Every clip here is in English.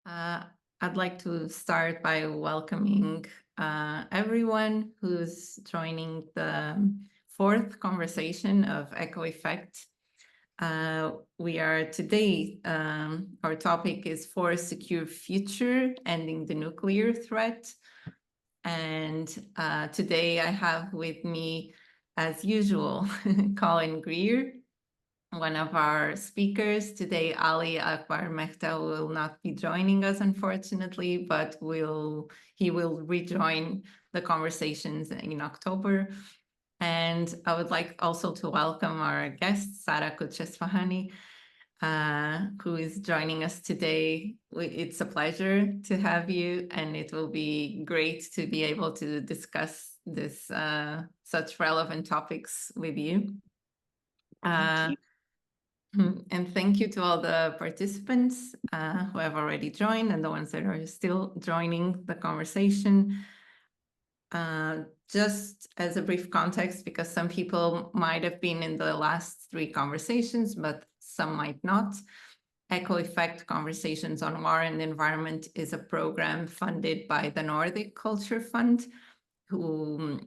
Uh, I'd like to start by welcoming everyone who's joining the fourth conversation of Echo Effect. We are today, our topic is For a Secure Future, Ending the Nuclear Threat. And today I have with me, as usual, Colin Greer, one of our speakers. Today, Ali Akbar Mehta will not be joining us, unfortunately, but he will rejoin the conversations in October. And I would like also to welcome our guest, Sara Kutchesfahani, who is joining us today. It's a pleasure to have you, and it will be great to be able to discuss this such relevant topics with you. Thank you. And thank you to all the participants who have already joined and the ones that are still joining the conversation. Just as a brief context, because some people might have been in the last three conversations, but some might not. Echo Effect Conversations on War and Environment is a program funded by the Nordic Culture Fund, who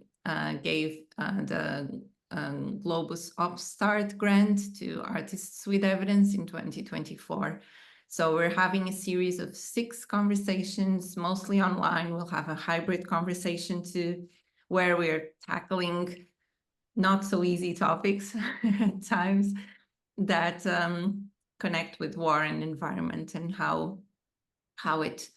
gave the Globus Upstart grant to artists with evidence in 2024. So we're having a series of 6 conversations, mostly online. We'll have a hybrid conversation too, where we're tackling not so easy topics at times that connect with war and environment and how it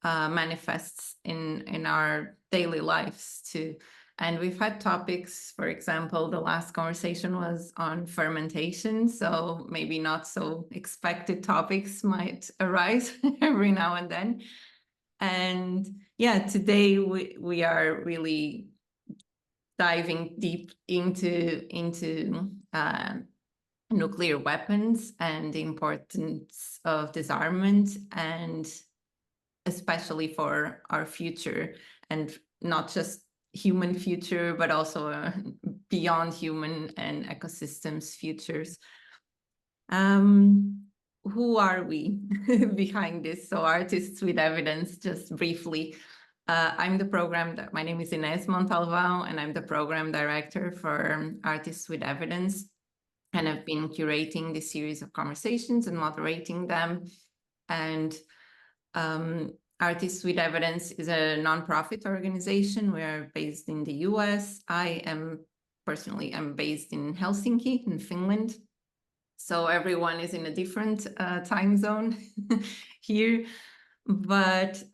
manifests in our daily lives too. And we've had topics, for example, the last conversation was on fermentation, so maybe not so expected topics might arise every now and then. And yeah, today we are really diving deep into nuclear weapons and the importance of disarmament, and especially for our future, and not just human future, but also beyond human and ecosystems futures. Who are we behind this? So Artists with Evidence, just briefly. I'm the my name is Ines Montalvao, and I'm the program director for Artists with Evidence. And I've been curating this series of conversations and moderating them. And Artists with Evidence is a nonprofit organization. We're based in the US. I am personally, I'm based in Helsinki, in Finland. So everyone is in a different time zone here. But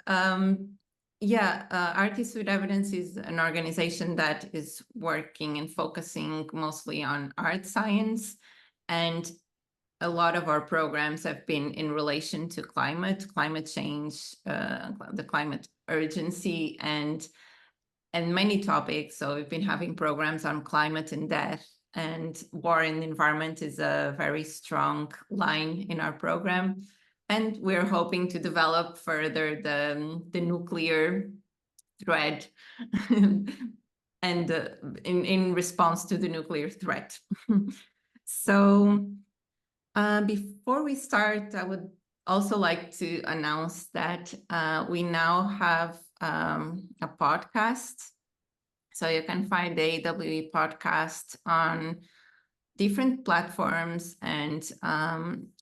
Artists with Evidence is an organization that is working and focusing mostly on art science, and a lot of our programs have been in relation to climate change, the climate urgency, and many topics. So we've been having programs on climate and death, and war and environment is a very strong line in our program. And we're hoping to develop further the nuclear threat and in response to the nuclear threat. So before we start, I would also like to announce that we now have a podcast. So you can find the AWE podcast on different platforms, and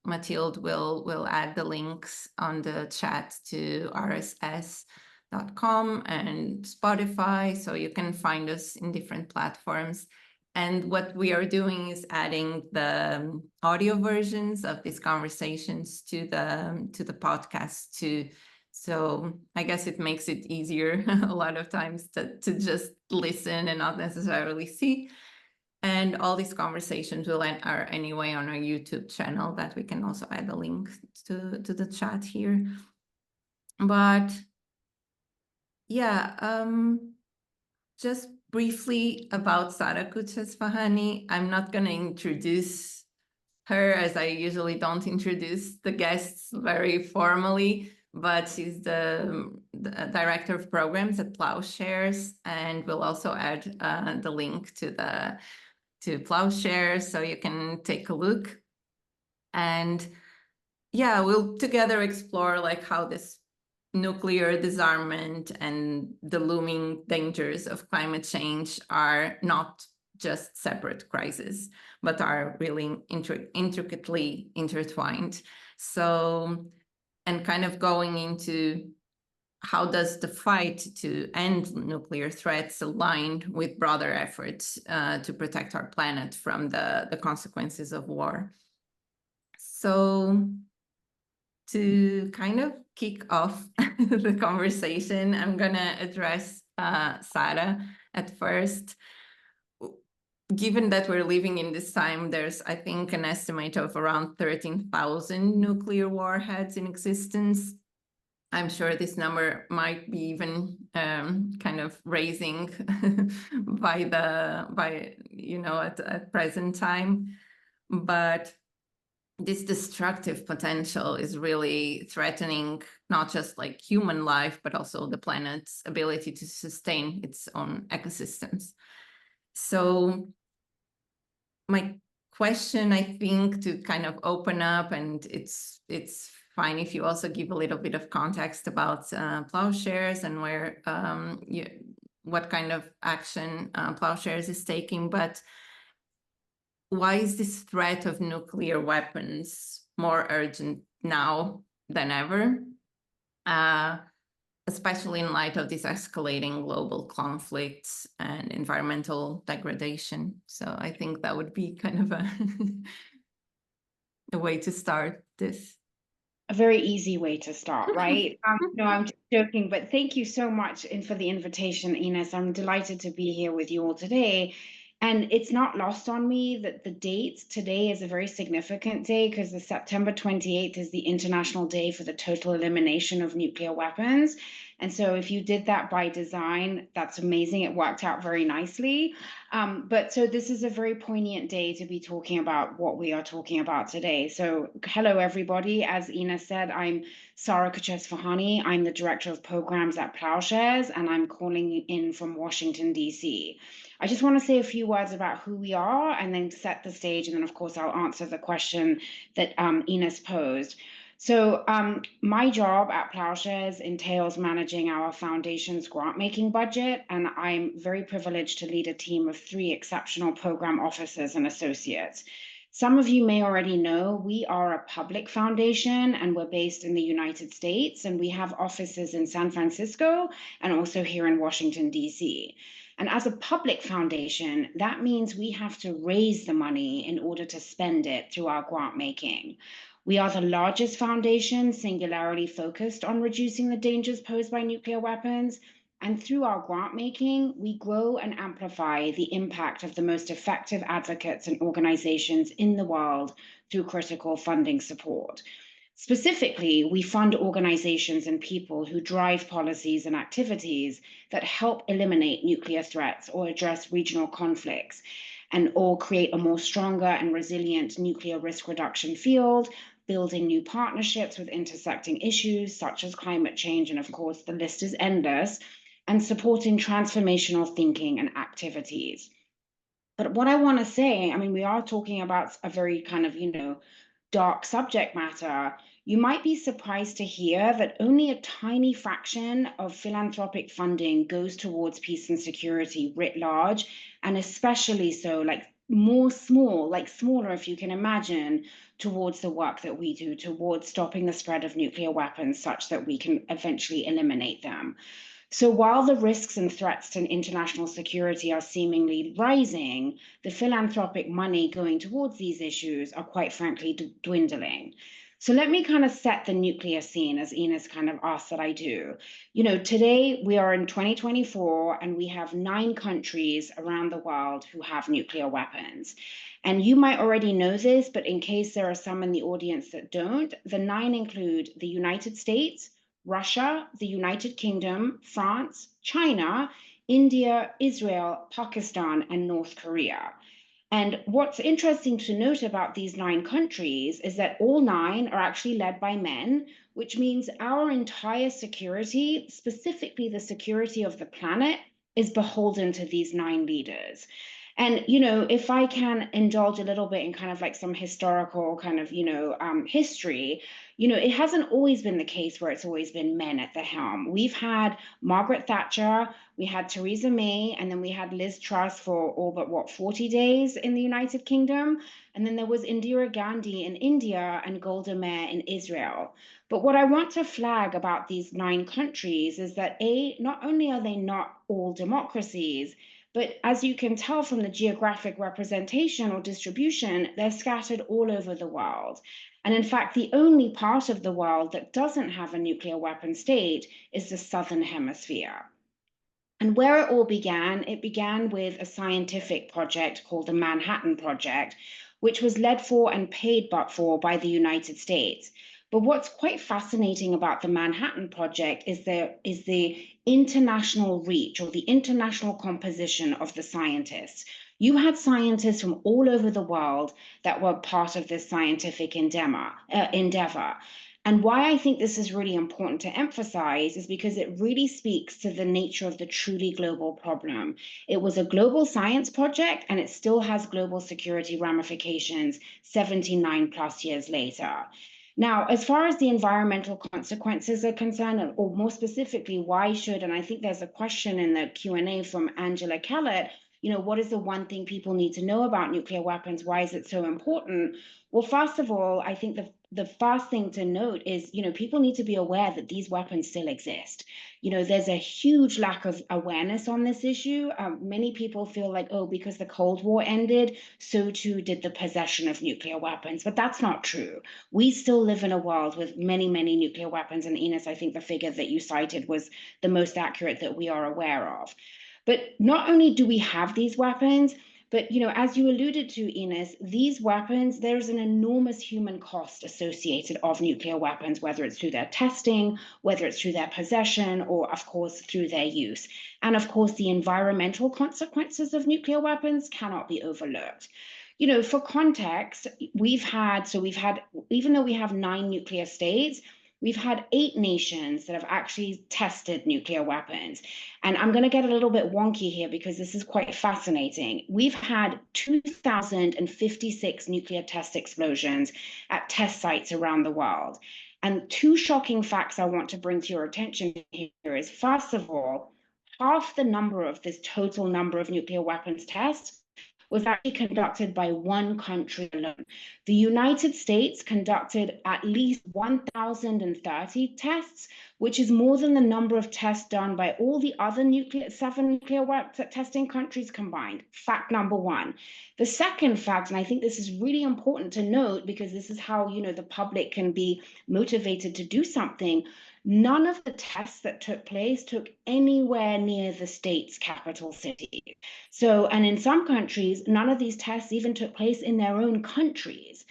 Mathilde will add the links on the chat to rss.com and Spotify, so you can find us in different platforms. And what we are doing is adding the audio versions of these conversations to the podcast too. So I guess it makes it easier a lot of times to just listen and not necessarily see. And all these conversations are anyway on our YouTube channel, that we can also add a link to the chat here. But yeah, just briefly about Sara Kutchesfahani. I'm not going to introduce her, as I usually don't introduce the guests very formally, but she's the director of programs at Ploughshares, and we'll also add the link to Ploughshares so you can take a look. And yeah, we'll together explore like how this nuclear disarmament and the looming dangers of climate change are not just separate crises, but are really intricately intertwined. So, and kind of going into how does the fight to end nuclear threats align with broader efforts to protect our planet from the consequences of war? So to kind of kick off the conversation, I'm gonna address Sara at first. Given that we're living in this time, there's, I think, an estimate of around 13,000 nuclear warheads in existence. I'm sure this number might be even kind of raising at present time, but this destructive potential is really threatening not just like human life, but also the planet's ability to sustain its own ecosystems. So my question, I think, to kind of open up, and it's fine if you also give a little bit of context about Ploughshares and where what kind of action Ploughshares is taking, but why is this threat of nuclear weapons more urgent now than ever? Especially in light of these escalating global conflicts and environmental degradation. So I think that would be kind of a way to start this. A very easy way to start, right? No, I'm just joking, but thank you so much for the invitation, Ines. I'm delighted to be here with you all today. And it's not lost on me that the date today is a very significant day because the September 28th is the International Day for the Total Elimination of Nuclear Weapons. And so if you did that by design, that's amazing. It worked out very nicely. But so this is a very poignant day to be talking about what we are talking about today. So hello, everybody. As Ines said, I'm Sara Kutchesfahani. I'm the Director of Programs at Ploughshares, and I'm calling in from Washington, D.C. I just want to say a few words about who we are and then set the stage. And then, of course, I'll answer the question that Ines posed. So my job at Ploughshares entails managing our foundation's grant-making budget, and I'm very privileged to lead a team of 3 exceptional program officers and associates. Some of you may already know we are a public foundation, and we're based in the United States, and we have offices in San Francisco and also here in Washington, D.C. And as a public foundation, that means we have to raise the money in order to spend it through our grant making. We are the largest foundation singularly focused on reducing the dangers posed by nuclear weapons. And through our grant making, we grow and amplify the impact of the most effective advocates and organizations in the world through critical funding support. Specifically, we fund organizations and people who drive policies and activities that help eliminate nuclear threats or address regional conflicts or create a more stronger and resilient nuclear risk reduction field, building new partnerships with intersecting issues such as climate change, and of course, the list is endless, and supporting transformational thinking and activities. But what I want to say, I mean, we are talking about a very kind of, dark subject matter. You might be surprised to hear that only a tiny fraction of philanthropic funding goes towards peace and security writ large, and especially so, smaller, if you can imagine, towards the work that we do, towards stopping the spread of nuclear weapons such that we can eventually eliminate them. So while the risks and threats to international security are seemingly rising, the philanthropic money going towards these issues are quite frankly dwindling. So let me kind of set the nuclear scene, as Ines kind of asked that I do. Today we are in 2024 and we have 9 countries around the world who have nuclear weapons. And you might already know this, but in case there are some in the audience that don't, the 9 include the United States, Russia, the United Kingdom, France, China, India, Israel, Pakistan, and North Korea. And what's interesting to note about these 9 countries is that all 9 are actually led by men, which means our entire security, specifically the security of the planet, is beholden to these 9 leaders. And, if I can indulge a little bit in kind of like some historical kind of, history, it hasn't always been the case where it's always been men at the helm. We've had Margaret Thatcher, we had Theresa May, and then we had Liz Truss for all but 40 days in the United Kingdom. And then there was Indira Gandhi in India and Golda Meir in Israel. But what I want to flag about these 9 countries is that not only are they not all democracies, but as you can tell from the geographic representation or distribution, they're scattered all over the world. And in fact, the only part of the world that doesn't have a nuclear weapon state is the Southern Hemisphere. And where it began with a scientific project called the Manhattan Project, which was led for and paid for by the United States. But what's quite fascinating about the Manhattan Project is the international reach or the international composition of the scientists. You had scientists from all over the world that were part of this scientific endeavor. And why I think this is really important to emphasize is because it really speaks to the nature of the truly global problem. It was a global science project, and it still has global security ramifications 79 plus years later. Now, as far as the environmental consequences are concerned, or more specifically, why should, and I think there's a question in the Q&A from Angela Kellett, what is the one thing people need to know about nuclear weapons? Why is it so important? Well, first of all, I think the first thing to note is, people need to be aware that these weapons still exist. There's a huge lack of awareness on this issue. Many people feel like, oh, because the Cold War ended, so too did the possession of nuclear weapons. But that's not true. We still live in a world with many, many nuclear weapons. And Ines, I think the figure that you cited was the most accurate that we are aware of. But not only do we have these weapons, but, as you alluded to, Ines, these weapons, there's an enormous human cost associated of nuclear weapons, whether it's through their testing, whether it's through their possession, or, of course, through their use. And, of course, the environmental consequences of nuclear weapons cannot be overlooked. For context, even though we have 9 nuclear states, we've had 8 nations that have actually tested nuclear weapons. And I'm going to get a little bit wonky here because this is quite fascinating. We've had 2,056 nuclear test explosions at test sites around the world. And 2 shocking facts I want to bring to your attention here is, first of all, half the number of this total number of nuclear weapons tests was actually conducted by 1 country alone. The United States conducted at least 1,030 tests, which is more than the number of tests done by all the other 7 nuclear weapons testing countries combined. Fact number 1. The second fact, and I think this is really important to note because this is how, the public can be motivated to do something. None of the tests that took place took anywhere near the state's capital city. So, and in some countries, none of these tests even took place in their own countries.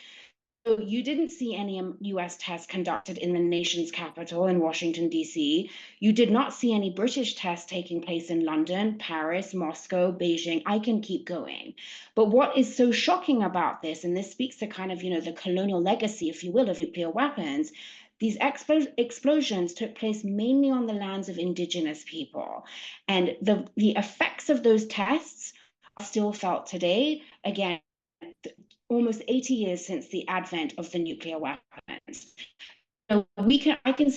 So you didn't see any US tests conducted in the nation's capital in Washington, D.C. You did not see any British tests taking place in London, Paris, Moscow, Beijing. I can keep going. But what is so shocking about this, and this speaks to kind of, the colonial legacy, if you will, of nuclear weapons, these explosions took place mainly on the lands of indigenous people. And the effects of those tests are still felt today, again, almost 80 years since the advent of the nuclear weapons. So I can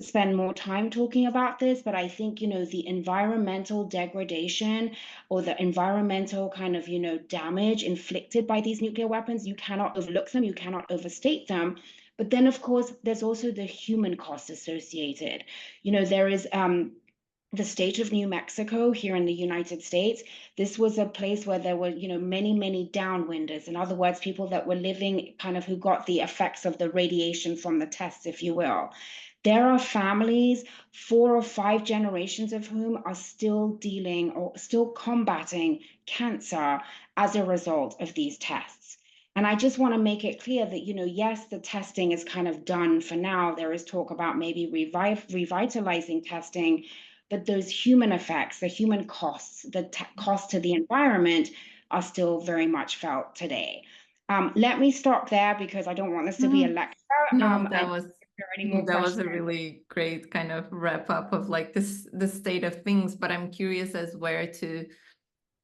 spend more time talking about this, but I think, the environmental degradation or the environmental kind of, damage inflicted by these nuclear weapons, you cannot overlook them, you cannot overstate them. But then, of course, there's also the human cost associated. There is the state of New Mexico here in the United States. This was a place where there were, many, many downwinders. In other words, people that were living kind of who got the effects of the radiation from the tests, if you will. There are families, 4 or 5 generations of whom are still dealing or still combating cancer as a result of these tests. And I just want to make it clear that, yes, the testing is kind of done for now. There is talk about maybe revitalizing testing, but those human effects, the human costs, the cost to the environment are still very much felt today. Let me stop there because I don't want this to be a lecture. No, that was a really great kind of wrap up of like the state of things, but I'm curious as where to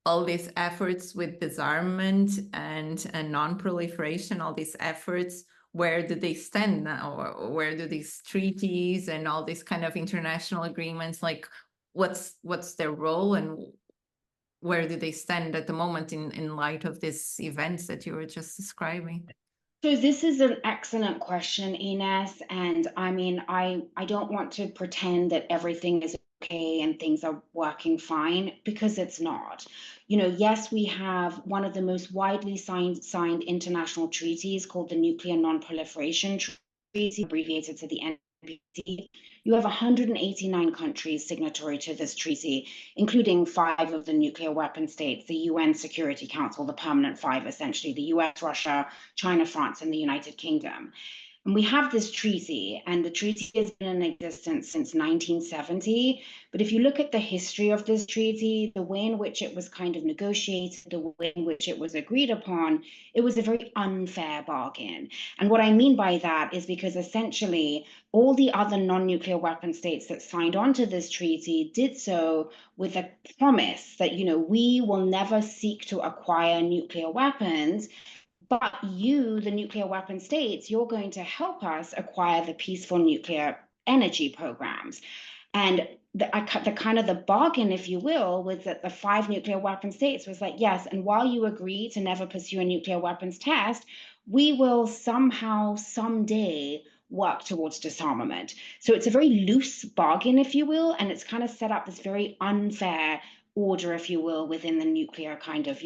all these efforts with disarmament and non-proliferation, all these efforts, where do they stand now? Or where do these treaties and all these kind of international agreements, like what's their role, and where do they stand at the moment in light of these events that you were just describing? So this is an excellent question, Ines. And I mean, I don't want to pretend that everything is okay and things are working fine, because it's not. You know, yes, we have one of the most widely signed international treaties called the Nuclear Non-Proliferation Treaty, abbreviated to the NPT. You have 189 countries signatory to this treaty, including 5 of the nuclear weapon states, the UN Security Council, the permanent 5, essentially, the US, Russia, China, France, and the United Kingdom. And we have this treaty, and the treaty has been in existence since 1970. But if you look at the history of this treaty, the way in which it was kind of negotiated, the way in which it was agreed upon, it was a very unfair bargain. And what I mean by that is because essentially all the other non-nuclear weapon states that signed on to this treaty did so with a promise that, you know, we will never seek to acquire nuclear weapons, but you, the nuclear weapon states, you're going to help us acquire the peaceful nuclear energy programs. And the kind of the bargain, if you will, was that the 5 nuclear weapon states was like, yes, and while you agree to never pursue a nuclear weapons test, we will somehow, someday, work towards disarmament. So it's a very loose bargain, if you will, and it's kind of set up this very unfair order, if you will, within the nuclear kind of,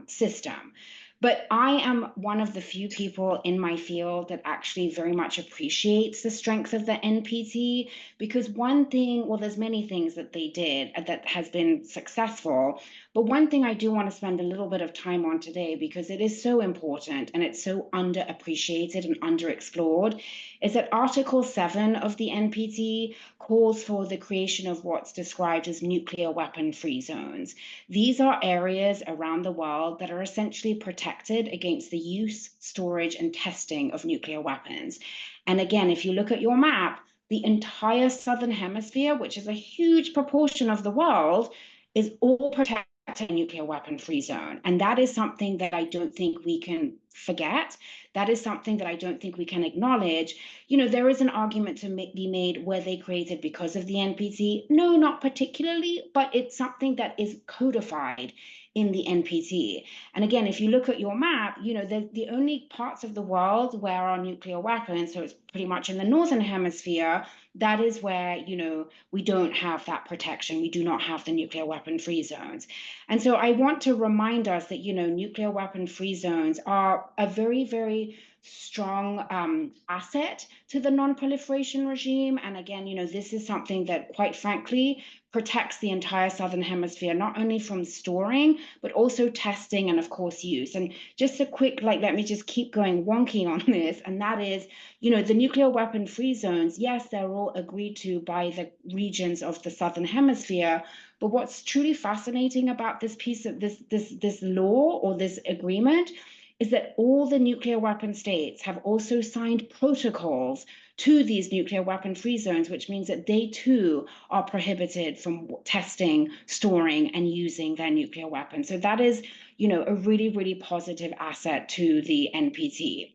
system. But I am one of the few people in my field that actually very much appreciates the strength of the NPT, because one thing, well, there's many things that they did that has been successful, but one thing I do want to spend a little bit of time on today, because it is so important and it's so underappreciated and underexplored, is that Article 7 of the NPT calls for the creation of what's described as nuclear weapon-free zones. These are areas around the world that are essentially protected against the use, storage, and testing of nuclear weapons. And again, if you look at your map, the entire Southern Hemisphere, which is a huge proportion of the world, is all protected a nuclear weapon-free zone. And that is something that I don't think we can forget. That is something that I don't think we can acknowledge. You know, there is an argument to be made, were they created because of the NPT? No, not particularly, but it's something that is codified in the NPT. And again, if you look at your map, you know, the only parts of the world where are nuclear weapons, so it's pretty much in the Northern Hemisphere, that is where, you know, we don't have that protection. We do not have the nuclear weapon-free zones. And so I want to remind us that, you know, nuclear weapon-free zones are a very, very strong asset to the non-proliferation regime. And again, you know, this is something that, quite frankly, protects the entire Southern Hemisphere, not only from storing, but also testing and, of course, use. And just a quick, let me just keep going wonky on this, and that is, you know, the nuclear weapon-free zones, yes, they're all agreed to by the regions of the Southern Hemisphere, but what's truly fascinating about this piece of this law or this agreement is that all the nuclear weapon states have also signed protocols to these nuclear weapon-free zones, which means that they too are prohibited from testing, storing, and using their nuclear weapons. So that is, you know, a really, really positive asset to the NPT.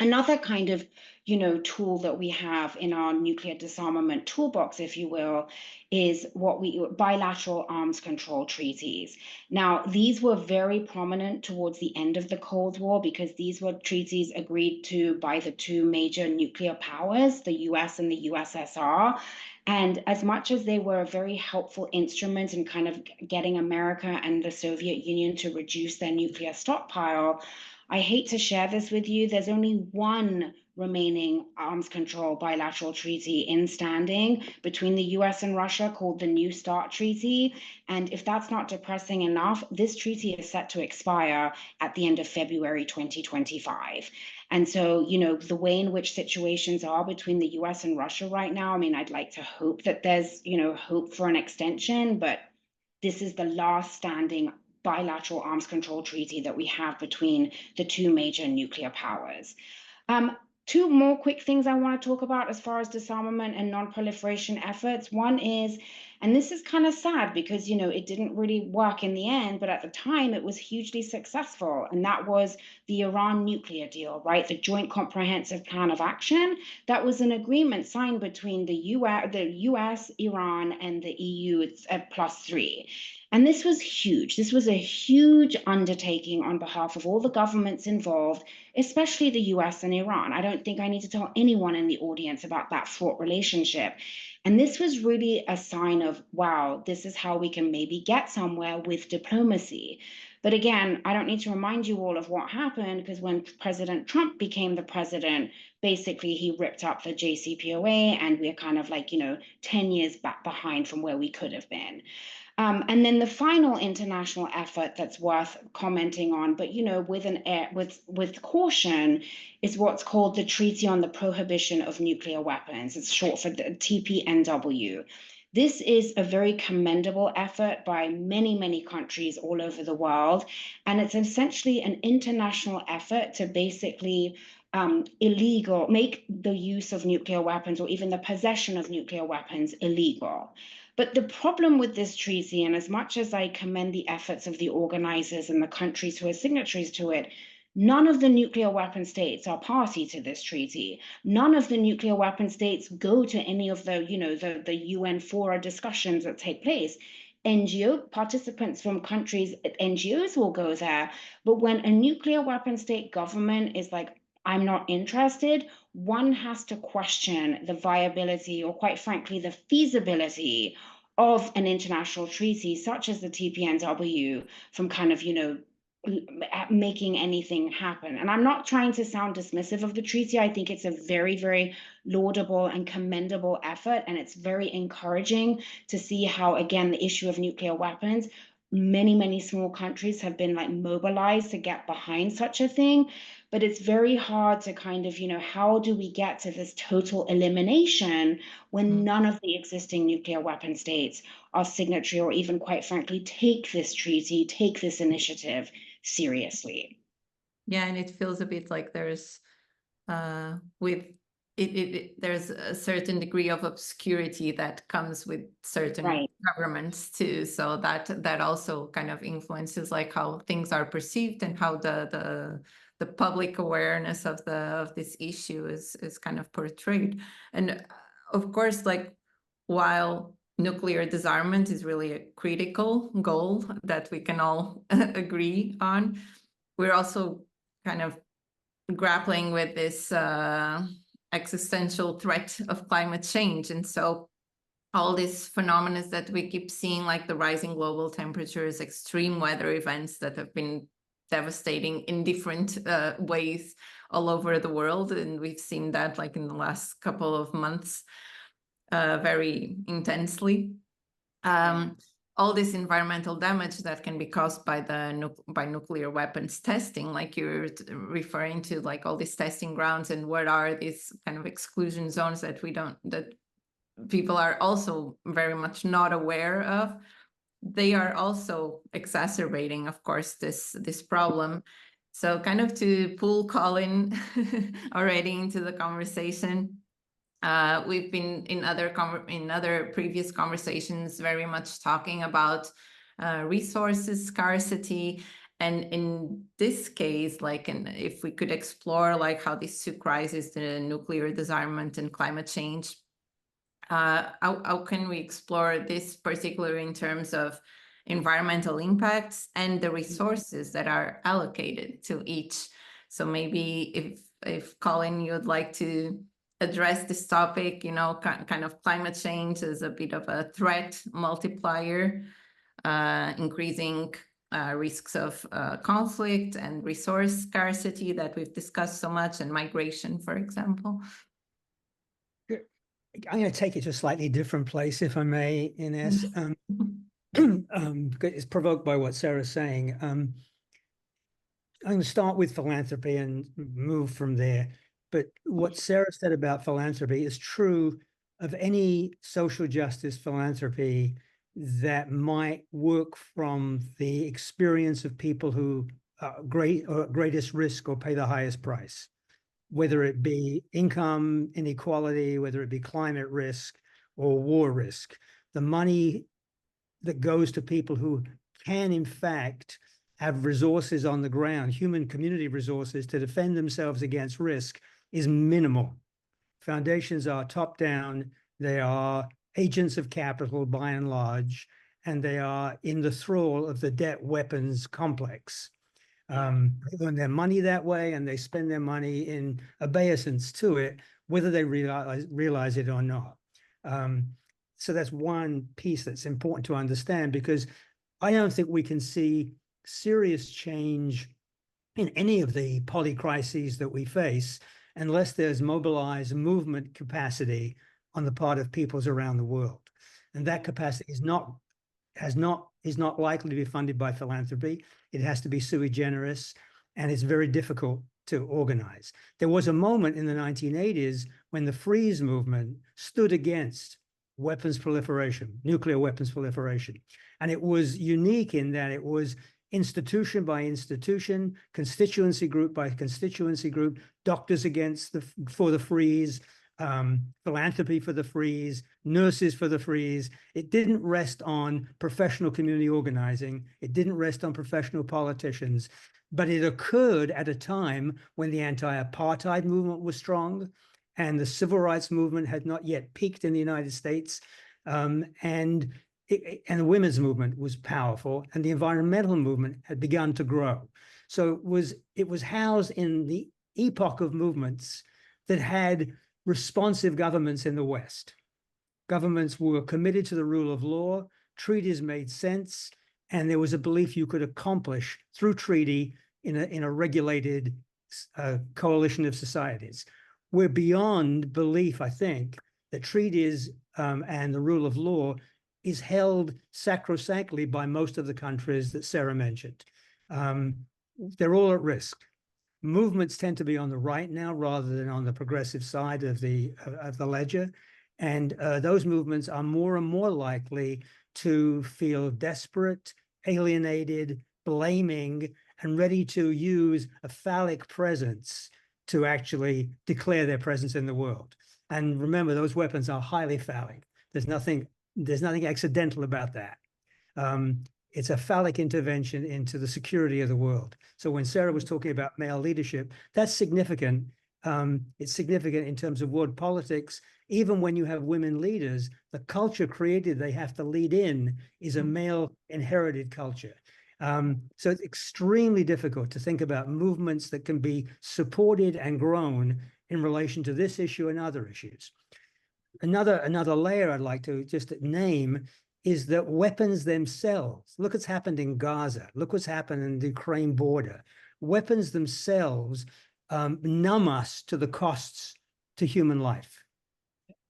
Another kind of, you know, tool that we have in our nuclear disarmament toolbox, if you will, is what we bilateral arms control treaties. Now, these were very prominent towards the end of the Cold War, because these were treaties agreed to by the 2 major nuclear powers, the US and the USSR. And as much as they were a very helpful instrument in kind of getting America and the Soviet Union to reduce their nuclear stockpile, I hate to share this with you, there's only one remaining arms control bilateral treaty in standing between the US and Russia, called the New START Treaty. And if that's not depressing enough, this treaty is set to expire at the end of February 2025. And so, you know, the way in which situations are between the US and Russia right now, I mean, I'd like to hope that there's, you know, hope for an extension, but this is the last standing bilateral arms control treaty that we have between the 2 major nuclear powers. 2 more quick things I want to talk about as far as disarmament and non-proliferation efforts. One is, And this is kind of sad because, it didn't really work in the end, but at the time it was hugely successful. And that was the Iran nuclear deal, right? The Joint Comprehensive Plan of Action. That was an agreement signed between the US, Iran, and the EU. It's at +3. And this was huge. This was a huge undertaking on behalf of all the governments involved, especially the US and Iran. I don't think I need to tell anyone in the audience about that fraught relationship. And this was really a sign of, wow, this is how we can maybe get somewhere with diplomacy. But again, I don't need to remind you all of what happened, because when President Trump became the president, basically he ripped up the JCPOA, and we're kind of like, 10 years back behind from where we could have been. And then the final international effort that's worth commenting on, but with caution, is what's called the Treaty on the Prohibition of Nuclear Weapons. It's short for the TPNW. This is a very commendable effort by many, many countries all over the world, and it's essentially an international effort to basically make the use of nuclear weapons, or even the possession of nuclear weapons, illegal. But the problem with this treaty, and as much as I commend the efforts of the organizers and the countries who are signatories to it, none of the nuclear weapon states are party to this treaty. None of the nuclear weapon states go to any of the UN fora discussions that take place. NGO participants from countries, NGOs will go there. But when a nuclear weapon state government is like, I'm not interested, one has to question the viability, or quite frankly, the feasibility of an international treaty such as the TPNW from kind of, making anything happen. And I'm not trying to sound dismissive of the treaty. I think it's a very, very laudable and commendable effort. And it's very encouraging to see how, again, the issue of nuclear weapons, many, many small countries have been like mobilized to get behind such a thing. But it's very hard to kind of, how do we get to this total elimination when none of the existing nuclear weapon states are signatory, or even, quite frankly, take this treaty, take this initiative seriously. Yeah, and it feels a bit like there's there's a certain degree of obscurity that comes with certain governments too. So that also kind of influences like how things are perceived, and how the public awareness of this issue is kind of portrayed. And of course, like, while nuclear disarmament is really a critical goal that we can all agree on, we're also kind of grappling with this existential threat of climate change. And so all these phenomena that we keep seeing, like the rising global temperatures, extreme weather events that have been devastating in different ways all over the world. And we've seen that like in the last couple of months very intensely. All this environmental damage that can be caused by nuclear weapons testing, like you're referring to, like all these testing grounds, and what are these kind of exclusion zones that people are also very much not aware of. They are also exacerbating, of course, this problem. So kind of to pull Colin already into the conversation, we've been in other previous conversations very much talking about resources scarcity, and in this case, like, and if we could explore like how these two crises, the nuclear disarmament and climate change, how can we explore this particularly in terms of environmental impacts and the resources that are allocated to each? So maybe if Colin, you'd like to address this topic, kind of climate change as a bit of a threat multiplier, increasing risks of conflict and resource scarcity that we've discussed so much, and migration, for example. I'm going to take it to a slightly different place, if I may, Ines. It's provoked by what Sarah's saying. I'm going to start with philanthropy and move from there. But what Sara said about philanthropy is true of any social justice philanthropy that might work from the experience of people who are greatest risk or pay the highest price, whether it be income inequality, whether it be climate risk or war risk. the money that goes to people who can, in fact, have resources on the ground, human community resources to defend themselves against risk, is minimal. Foundations are top-down. They are agents of capital by and large, and they are in the thrall of the debt weapons complex. They earn their money that way, and they spend their money in obeisance to it, whether they realize it or not. So that's one piece that's important to understand, because I don't think we can see serious change in any of the polycrises that we face unless there's mobilized movement capacity on the part of peoples around the world. And that capacity is not likely to be funded by philanthropy. It has to be sui generis, and it's very difficult to organize. There was a moment in the 1980s when the freeze movement stood against weapons proliferation, nuclear weapons proliferation. And it was unique in that it was institution by institution, constituency group by constituency group, doctors for the freeze, philanthropy for the freeze, nurses for the freeze. It didn't rest on professional community organizing. It didn't rest on professional politicians, but it occurred at a time when the anti-apartheid movement was strong and the civil rights movement had not yet peaked in the United States. And the women's movement was powerful, and the environmental movement had begun to grow. So it was housed in the epoch of movements that had responsive governments in the West. Governments were committed to the rule of law, treaties made sense, and there was a belief you could accomplish through treaty in a regulated coalition of societies. We're beyond belief, I think, that treaties and the rule of law is held sacrosanctly by most of the countries that Sara mentioned. They're all at risk. Movements tend to be on the right now rather than on the progressive side of the ledger. And those movements are more and more likely to feel desperate, alienated, blaming, and ready to use a phallic presence to actually declare their presence in the world. And remember, those weapons are highly phallic. There's nothing accidental about that. It's a phallic intervention into the security of the world. So when Sara was talking about male leadership, that's significant. It's significant in terms of world politics. Even when you have women leaders, the culture created they have to lead in is a male inherited culture. So it's extremely difficult to think about movements that can be supported and grown in relation to this issue and other issues. Another layer I'd like to just name is that weapons themselves, look what's happened in Gaza, look what's happened in the Ukraine border. Weapons themselves numb us to the costs to human life.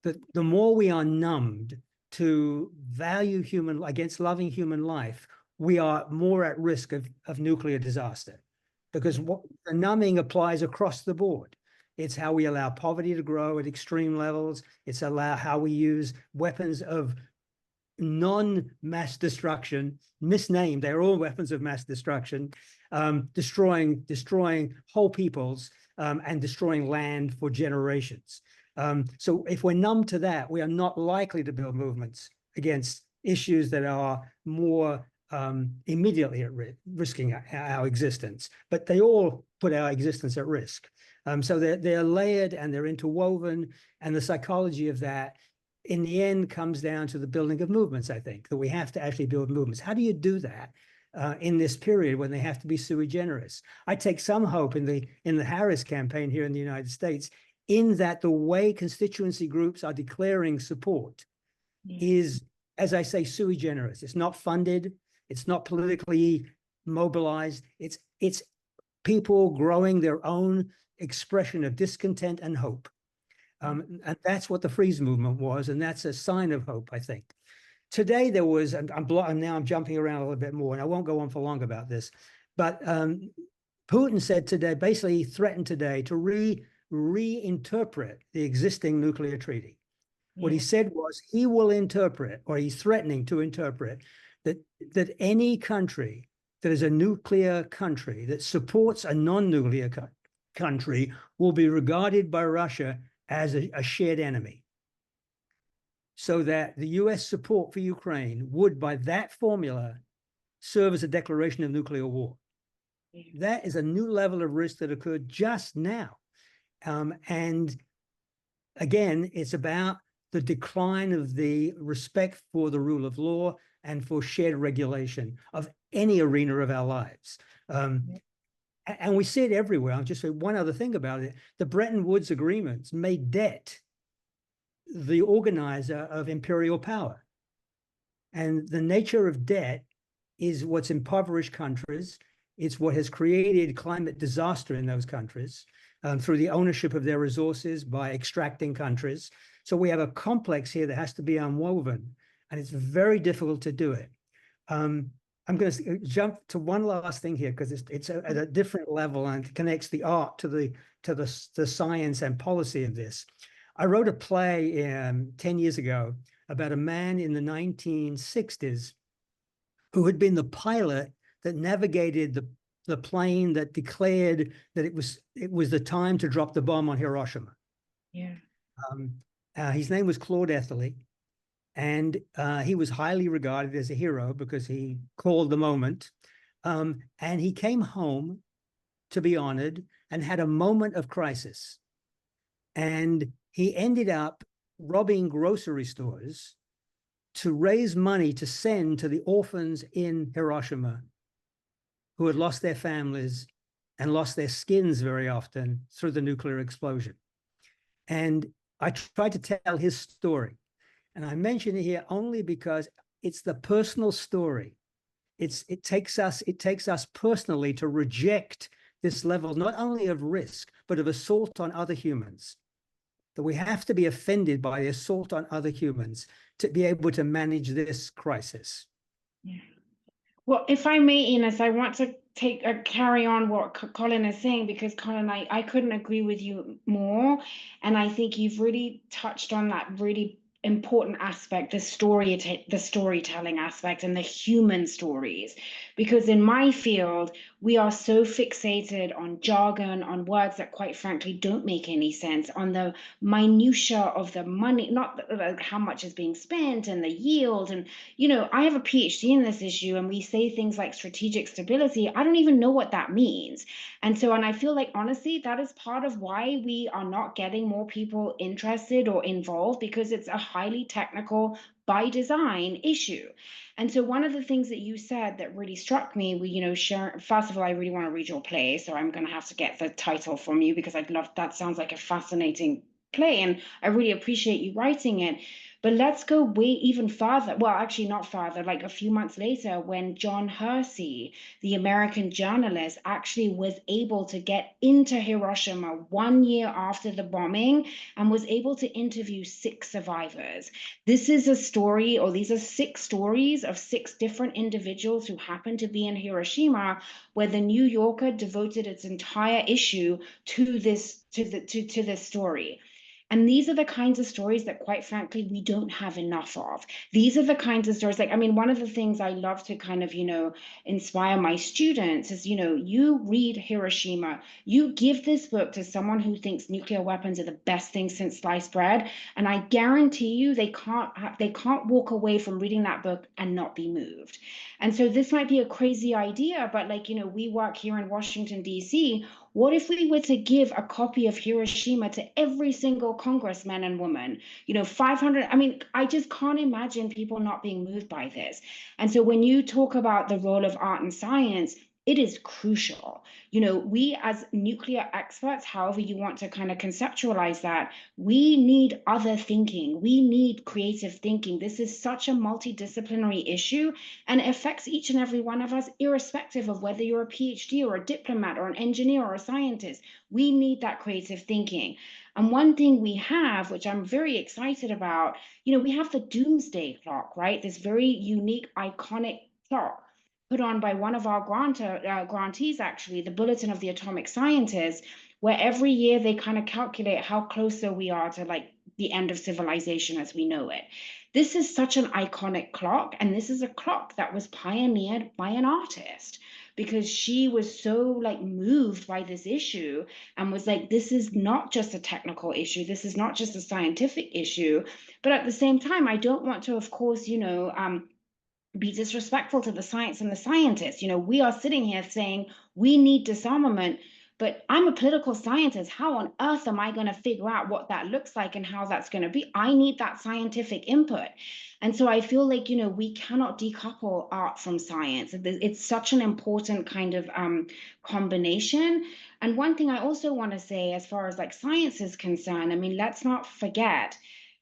The more we are numbed to value against loving human life, we are more at risk of nuclear disaster, because the numbing applies across the board. It's how we allow poverty to grow at extreme levels. It's how we use weapons of non-mass destruction, misnamed, they're all weapons of mass destruction, destroying whole peoples and destroying land for generations. So if we're numb to that, we are not likely to build movements against issues that are more immediately at risking our existence, but they all put our existence at risk. So they're layered and they're interwoven, and the psychology of that in the end comes down to the building of movements. I think that we have to actually build movements. How do you do that in this period when they have to be sui generis? I take some hope in the Harris campaign here in the United States, in that the way constituency groups are declaring support is, as I say, sui generis. It's not funded. It's not politically mobilized. It's people growing their own expression of discontent and hope. And that's what the freeze movement was, and that's a sign of hope, I think. Today there was, and now I'm jumping around a little bit more, and I won't go on for long about this, but Putin said today, basically threatened today to reinterpret the existing nuclear treaty. What he said was he will interpret, or he's threatening to interpret, that any country that is a nuclear country that supports a non-nuclear country will be regarded by Russia as a shared enemy. so that the US support for Ukraine would, by that formula, serve as a declaration of nuclear war. That is a new level of risk that occurred just now. And again, it's about the decline of the respect for the rule of law and for shared regulation of any arena of our lives. And we see it everywhere. I'll just say one other thing about it. The Bretton Woods agreements made debt the organizer of imperial power. And the nature of debt is what's impoverished countries. It's what has created climate disaster in those countries through the ownership of their resources by extracting countries. So we have a complex here that has to be unwoven, and it's very difficult to do it. I'm going to jump to one last thing here because it's at a different level and it connects the art to the science and policy of this. I wrote a play 10 years ago about a man in the 1960s who had been the pilot that navigated the plane that declared that it was the time to drop the bomb on Hiroshima. Yeah. His name was Claude Etherly, and he was highly regarded as a hero because he called the moment. And he came home to be honored and had a moment of crisis. And he ended up robbing grocery stores to raise money to send to the orphans in Hiroshima who had lost their families and lost their skins very often through the nuclear explosion. And I tried to tell his story. And I mention it here only because it's the personal story. It takes us personally to reject this level, not only of risk, but of assault on other humans. That we have to be offended by the assault on other humans to be able to manage this crisis. Yeah. Well, if I may, Ines, I want to carry on what Colin is saying, because Colin, I couldn't agree with you more. And I think you've really touched on that really important aspect, the storytelling aspect and the human stories. Because in my field, we are so fixated on jargon, on words that quite frankly don't make any sense, on the minutia of the money, not how much is being spent and the yield. And, you know, I have a PhD in this issue and we say things like strategic stability. I don't even know what that means. And I feel like, honestly, that is part of why we are not getting more people interested or involved, because it's a highly technical, by design issue. And so one of the things that you said that really struck me, first of all, I really want to read your play, so I'm going to have to get the title from you because I'd love, that sounds like a fascinating play and I really appreciate you writing it. But let's go way even farther. Well, actually not farther, like a few months later, when John Hersey, the American journalist, actually was able to get into Hiroshima 1 year after the bombing and was able to interview 6 survivors. This is a story, or these are 6 stories of 6 different individuals who happened to be in Hiroshima, where the New Yorker devoted its entire issue to this story. And these are the kinds of stories that, quite frankly, we don't have enough of. These are the kinds of stories, like, I mean, one of the things I love to kind of, inspire my students is, you read Hiroshima, you give this book to someone who thinks nuclear weapons are the best thing since sliced bread, and I guarantee you they can't walk away from reading that book and not be moved. And so this might be a crazy idea, but we work here in Washington, D.C. What if we were to give a copy of Hiroshima to every single congressman and woman? 500, I mean, I just can't imagine people not being moved by this. And so when you talk about the role of art and science, it is crucial. We as nuclear experts, however you want to kind of conceptualize that, we need other thinking. We need creative thinking. This is such a multidisciplinary issue, and it affects each and every one of us, irrespective of whether you're a PhD or a diplomat or an engineer or a scientist. We need that creative thinking. And one thing we have, which I'm very excited about, we have the doomsday clock, right? This very unique, iconic clock put on by one of our grantees, actually, the Bulletin of the Atomic Scientists, where every year they kind of calculate how closer we are to like the end of civilization as we know it. This is such an iconic clock, and this is a clock that was pioneered by an artist because she was so like moved by this issue and was like, this is not just a technical issue, this is not just a scientific issue. But at the same time, I don't want to, of course, be disrespectful to the science and the scientists. We are sitting here saying we need disarmament, but I'm a political scientist. How on earth am I going to figure out what that looks like and how that's going to be? I need that scientific input. And so I feel like, we cannot decouple art from science. It's such an important kind of combination. And one thing I also want to say, as far as like science is concerned, I mean, let's not forget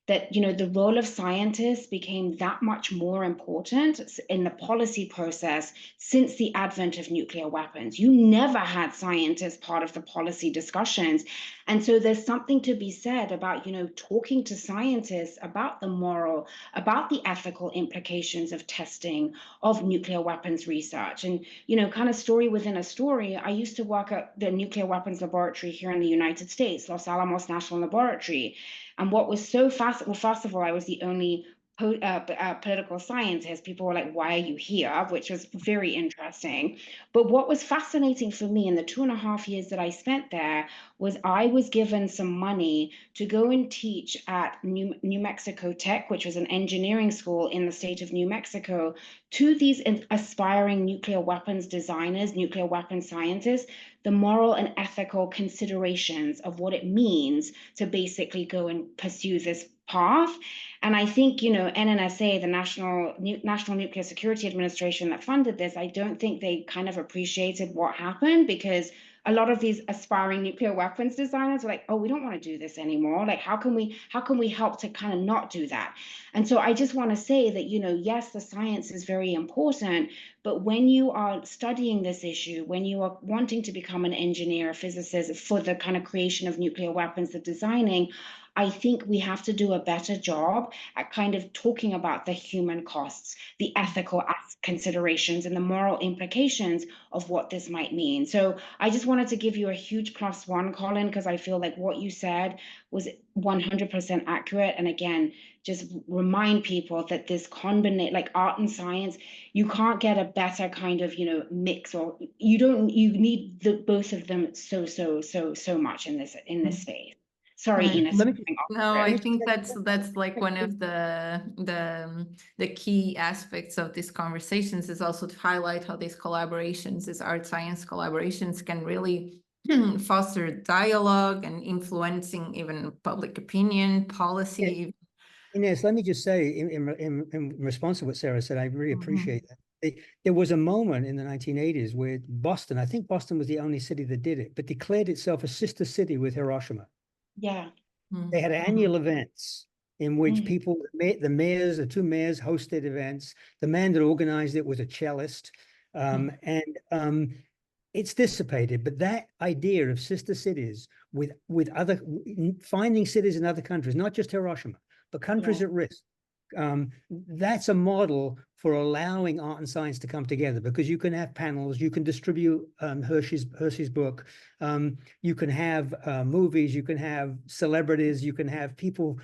that the role of scientists became that much more important in the policy process since the advent of nuclear weapons. You never had scientists part of the policy discussions. And so there's something to be said about talking to scientists about the moral, about the ethical implications of testing of nuclear weapons research. And kind of story within a story, I used to work at the nuclear weapons laboratory here in the United States, Los Alamos National Laboratory. And what was so fast, well, first of all, I was the only political scientist. People were like, why are you here? Which was very interesting. But what was fascinating for me in the 2.5 years that I spent there was I was given some money to go and teach at New Mexico Tech, which was an engineering school in the state of New Mexico, to these aspiring nuclear weapons designers, nuclear weapons scientists, the moral and ethical considerations of what it means to basically go and pursue this path. And I think, NNSA, the National Nuclear Security Administration that funded this, I don't think they kind of appreciated what happened, because a lot of these aspiring nuclear weapons designers were like, oh, we don't want to do this anymore. Like, how can we help to kind of not do that? And so I just want to say that, yes, the science is very important, but when you are studying this issue, when you are wanting to become an engineer, a physicist for the kind of creation of nuclear weapons, the designing, I think we have to do a better job at kind of talking about the human costs, the ethical considerations, and the moral implications of what this might mean. So I just wanted to give you a huge +1, Colin, because I feel like what you said was 100% accurate. And again, just remind people that this combination, like art and science, you can't get a better kind of mix, or you need both of them so much in this space. Sorry, Right. Ines. Let me No, let I me think that's like one of the key aspects of these conversations, is also to highlight how these collaborations, these art science collaborations, can really foster dialogue and influencing even public opinion, policy. Ines, let me just say in response to what Sara said, I really Mhm. appreciate that. There was a moment in the 1980s where Boston, I think Boston was the only city that did it, but declared itself a sister city with Hiroshima. Yeah. They had annual events in which Mm. people, the two mayors hosted events. The man that organized it was a cellist. It's dissipated, but that idea of sister cities with other, finding cities in other countries, not just Hiroshima, but countries Yeah. at risk. That's a model for allowing art and science to come together, because you can have panels, you can distribute Hershey's book, you can have movies, you can have celebrities, you can have people,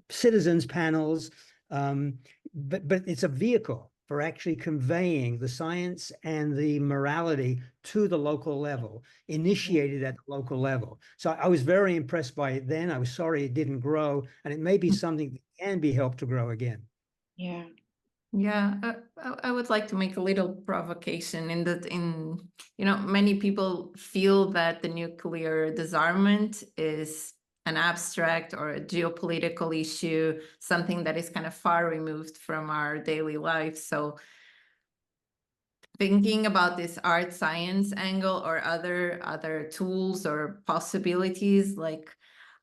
citizens panels, but it's a vehicle for actually conveying the science and the morality to the local level, initiated at the local level. So I was very impressed by it then. I was sorry it didn't grow, and it may be something that can be helped to grow again. Yeah. Yeah, I would like to make a little provocation in that, many people feel that the nuclear disarmament is an abstract or a geopolitical issue, something that is kind of far removed from our daily life. So thinking about this art science angle or other tools or possibilities, like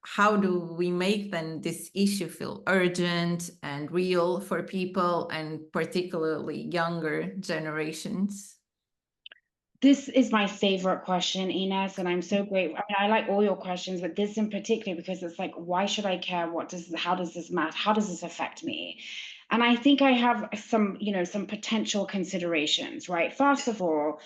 how do we make then this issue feel urgent and real for people, and particularly younger generations? This is my favorite question, Ines, and I'm so grateful. I mean, I like all your questions, but this in particular, because it's like, why should I care? How does this matter? How does this affect me? And I think I have some potential considerations, right? First of all,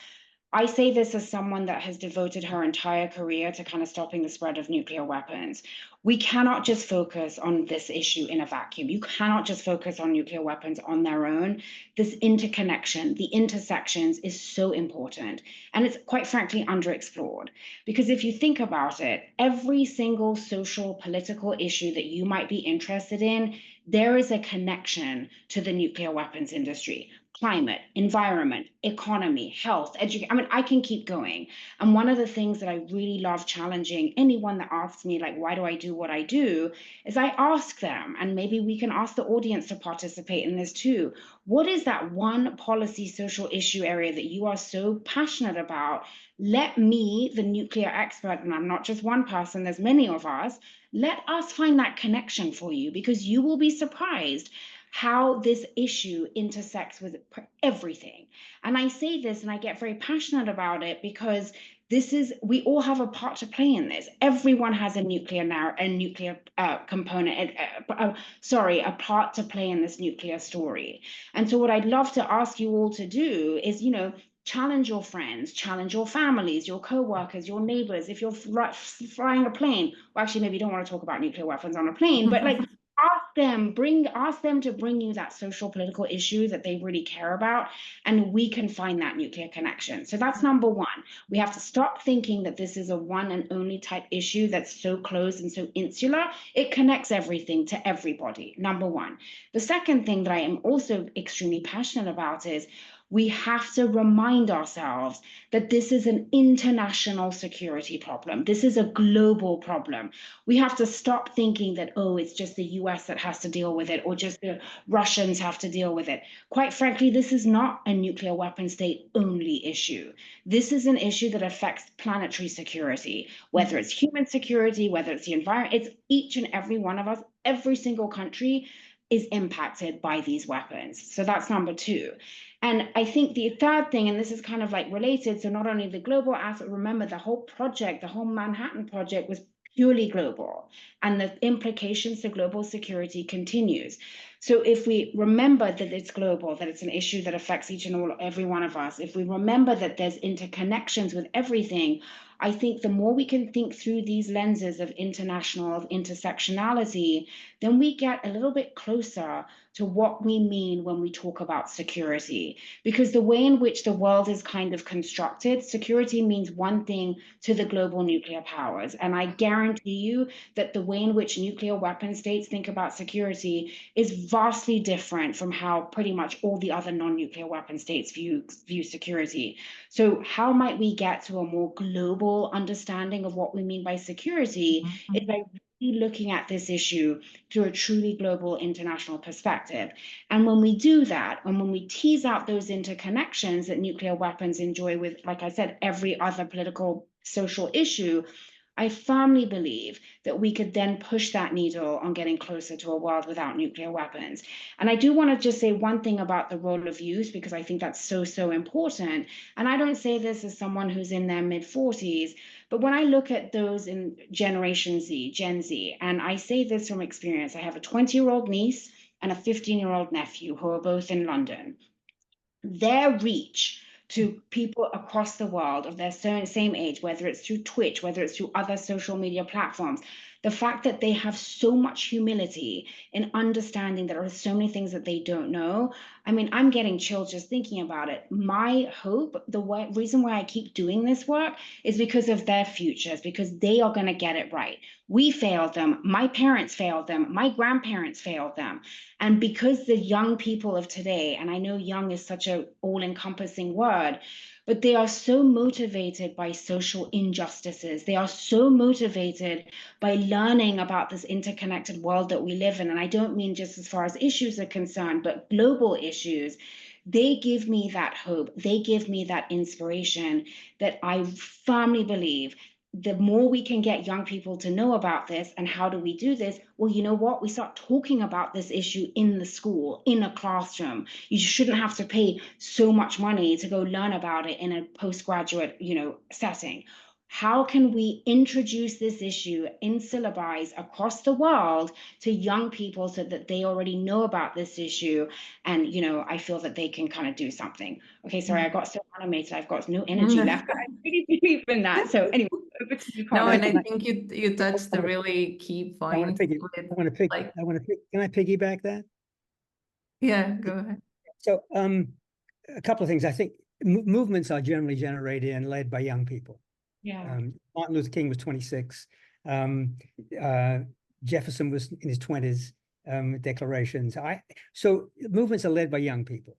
I say this as someone that has devoted her entire career to kind of stopping the spread of nuclear weapons. We cannot just focus on this issue in a vacuum. You cannot just focus on nuclear weapons on their own. This interconnection, the intersections is so important. And it's quite frankly underexplored. Because if you think about it, every single social, political issue that you might be interested in, there is a connection to the nuclear weapons industry. Climate, environment, economy, health, education. I mean, I can keep going. And one of the things that I really love challenging anyone that asks me, like, why do I do what I do, is I ask them, and maybe we can ask the audience to participate in this too. What is that one policy social issue area that you are so passionate about? Let me, the nuclear expert, and I'm not just one person, there's many of us, let us find that connection for you, because you will be surprised how this issue intersects with everything. And I say this and I get very passionate about it because we all have a part to play in this. Everyone has a nuclear component, a part to play in this nuclear story. And so what I'd love to ask you all to do is, challenge your friends, challenge your families, your co-workers, your neighbors. If you're flying a plane, well, actually, maybe you don't want to talk about nuclear weapons on a plane, but like, ask them to bring you that social political issue that they really care about, and we can find that nuclear connection. So that's number one. We have to stop thinking that this is a one and only type issue that's so closed and so insular. It connects everything to everybody, number one. The second thing that I am also extremely passionate about is we have to remind ourselves that this is an international security problem. This is a global problem. We have to stop thinking that, oh, it's just the US that has to deal with it, or just the Russians have to deal with it. Quite frankly, this is not a nuclear weapon state only issue. This is an issue that affects planetary security, whether it's human security, whether it's the environment. It's each and every one of us, every single country is impacted by these weapons. So that's number two. And I think the third thing, and this is kind of like related, so not only the global aspect, remember the whole project, the whole Manhattan Project was purely global, and the implications to global security continues. So if we remember that it's global, that it's an issue that affects each and every one of us, if we remember that there's interconnections with everything, I think the more we can think through these lenses of international, of intersectionality, then we get a little bit closer to what we mean when we talk about security. Because the way in which the world is kind of constructed, security means one thing to the global nuclear powers. And I guarantee you that the way in which nuclear weapon states think about security is vastly different from how pretty much all the other non-nuclear weapon states view security. So how might we get to a more global understanding of what we mean by security is by looking at this issue through a truly global international perspective. And when we do that, and when we tease out those interconnections that nuclear weapons enjoy with, like I said, every other political, social issue, I firmly believe that we could then push that needle on getting closer to a world without nuclear weapons. And I do want to just say one thing about the role of youth, because I think that's so, so important. And I don't say this as someone who's in their mid-40s, but when I look at those in Generation Z, Gen Z, and I say this from experience, I have a 20-year-old niece and a 15-year-old nephew who are both in London. Their reach to people across the world of their same age, whether it's through Twitch, whether it's through other social media platforms, the fact that they have so much humility in understanding that there are so many things that they don't know. I mean, I'm getting chills just thinking about it. My hope, the reason why I keep doing this work is because of their futures, because they are going to get it right. We failed them. My parents failed them. My grandparents failed them. And because the young people of today, and I know young is such an all-encompassing word, but they are so motivated by social injustices. They are so motivated by learning about this interconnected world that we live in. And I don't mean just as far as issues are concerned, but global issues. They give me that hope. They give me that inspiration that I firmly believe the more we can get young people to know about this. And how do we do this? Well, you know what? We start talking about this issue in the school, in a classroom. You shouldn't have to pay so much money to go learn about it in a postgraduate, setting. How can we introduce this issue in syllabi across the world to young people so that they already know about this issue? And, I feel that they can kind of do something. Okay, sorry, I got so animated. I've got no energy left, but I really believe in that. So anyway, over to you, No, Colin. and I think you touched a really key I want point. to can I piggyback that? Yeah, go ahead. So a couple of things. I think movements are generally generated and led by young people. Yeah. Martin Luther King was 26. Jefferson was in his 20s, declarations. So movements are led by young people.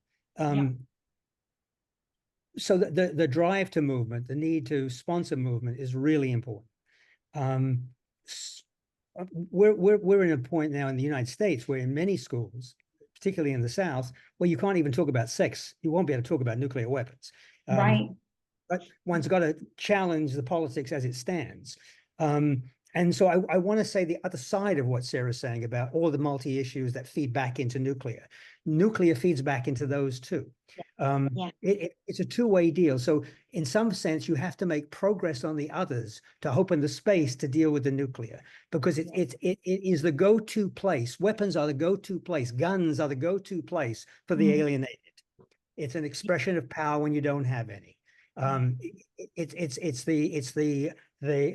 So the drive to movement, the need to sponsor movement is really important. We're in a point now in the United States where in many schools, particularly in the South, where you can't even talk about sex. You won't be able to talk about nuclear weapons. Right. But one's got to challenge the politics as it stands. And so I want to say the other side of what Sarah's saying about all the multi-issues that feed back into nuclear. Nuclear feeds back into those too. It's a two-way deal. So in some sense, you have to make progress on the others to open the space to deal with the nuclear, because it is the go-to place. Weapons are the go-to place. Guns are the go-to place for the alienated. It's an expression of power when you don't have any. It's the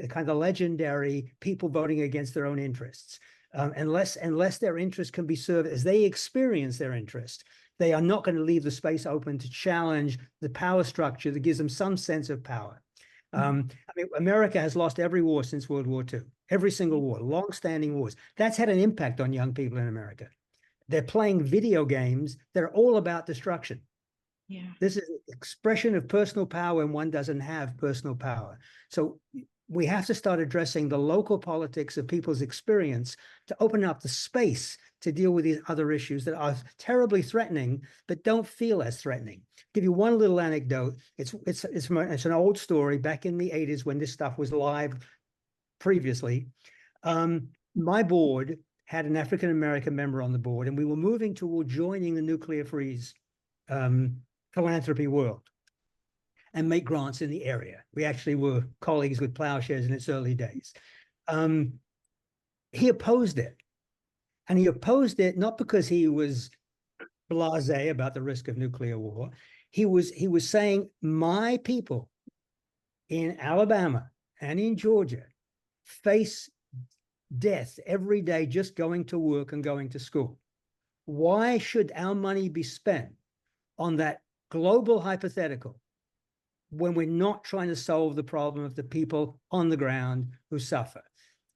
kind of legendary people voting against their own interests. Unless their interest can be served as they experience their interest, they are not going to leave the space open to challenge the power structure that gives them some sense of power. I mean, America has lost every war since World War II, every single war, long-standing wars. That's had an impact on young people in America. They're playing video games that are all about destruction. This is an expression of personal power when one doesn't have personal power. So we have to start addressing the local politics of people's experience to open up the space to deal with these other issues that are terribly threatening, but don't feel as threatening. I'll give you one little anecdote. It's an old story back in the 80s when this stuff was live previously. My board had an African-American member on the board, and we were moving toward joining the nuclear freeze philanthropy world and make grants in the area. We actually were colleagues with Ploughshares in its early days. He opposed it. And he opposed it not because he was blasé about the risk of nuclear war. He was saying, my people in Alabama and in Georgia face death every day just going to work and going to school. Why should our money be spent on that global hypothetical when we're not trying to solve the problem of the people on the ground who suffer?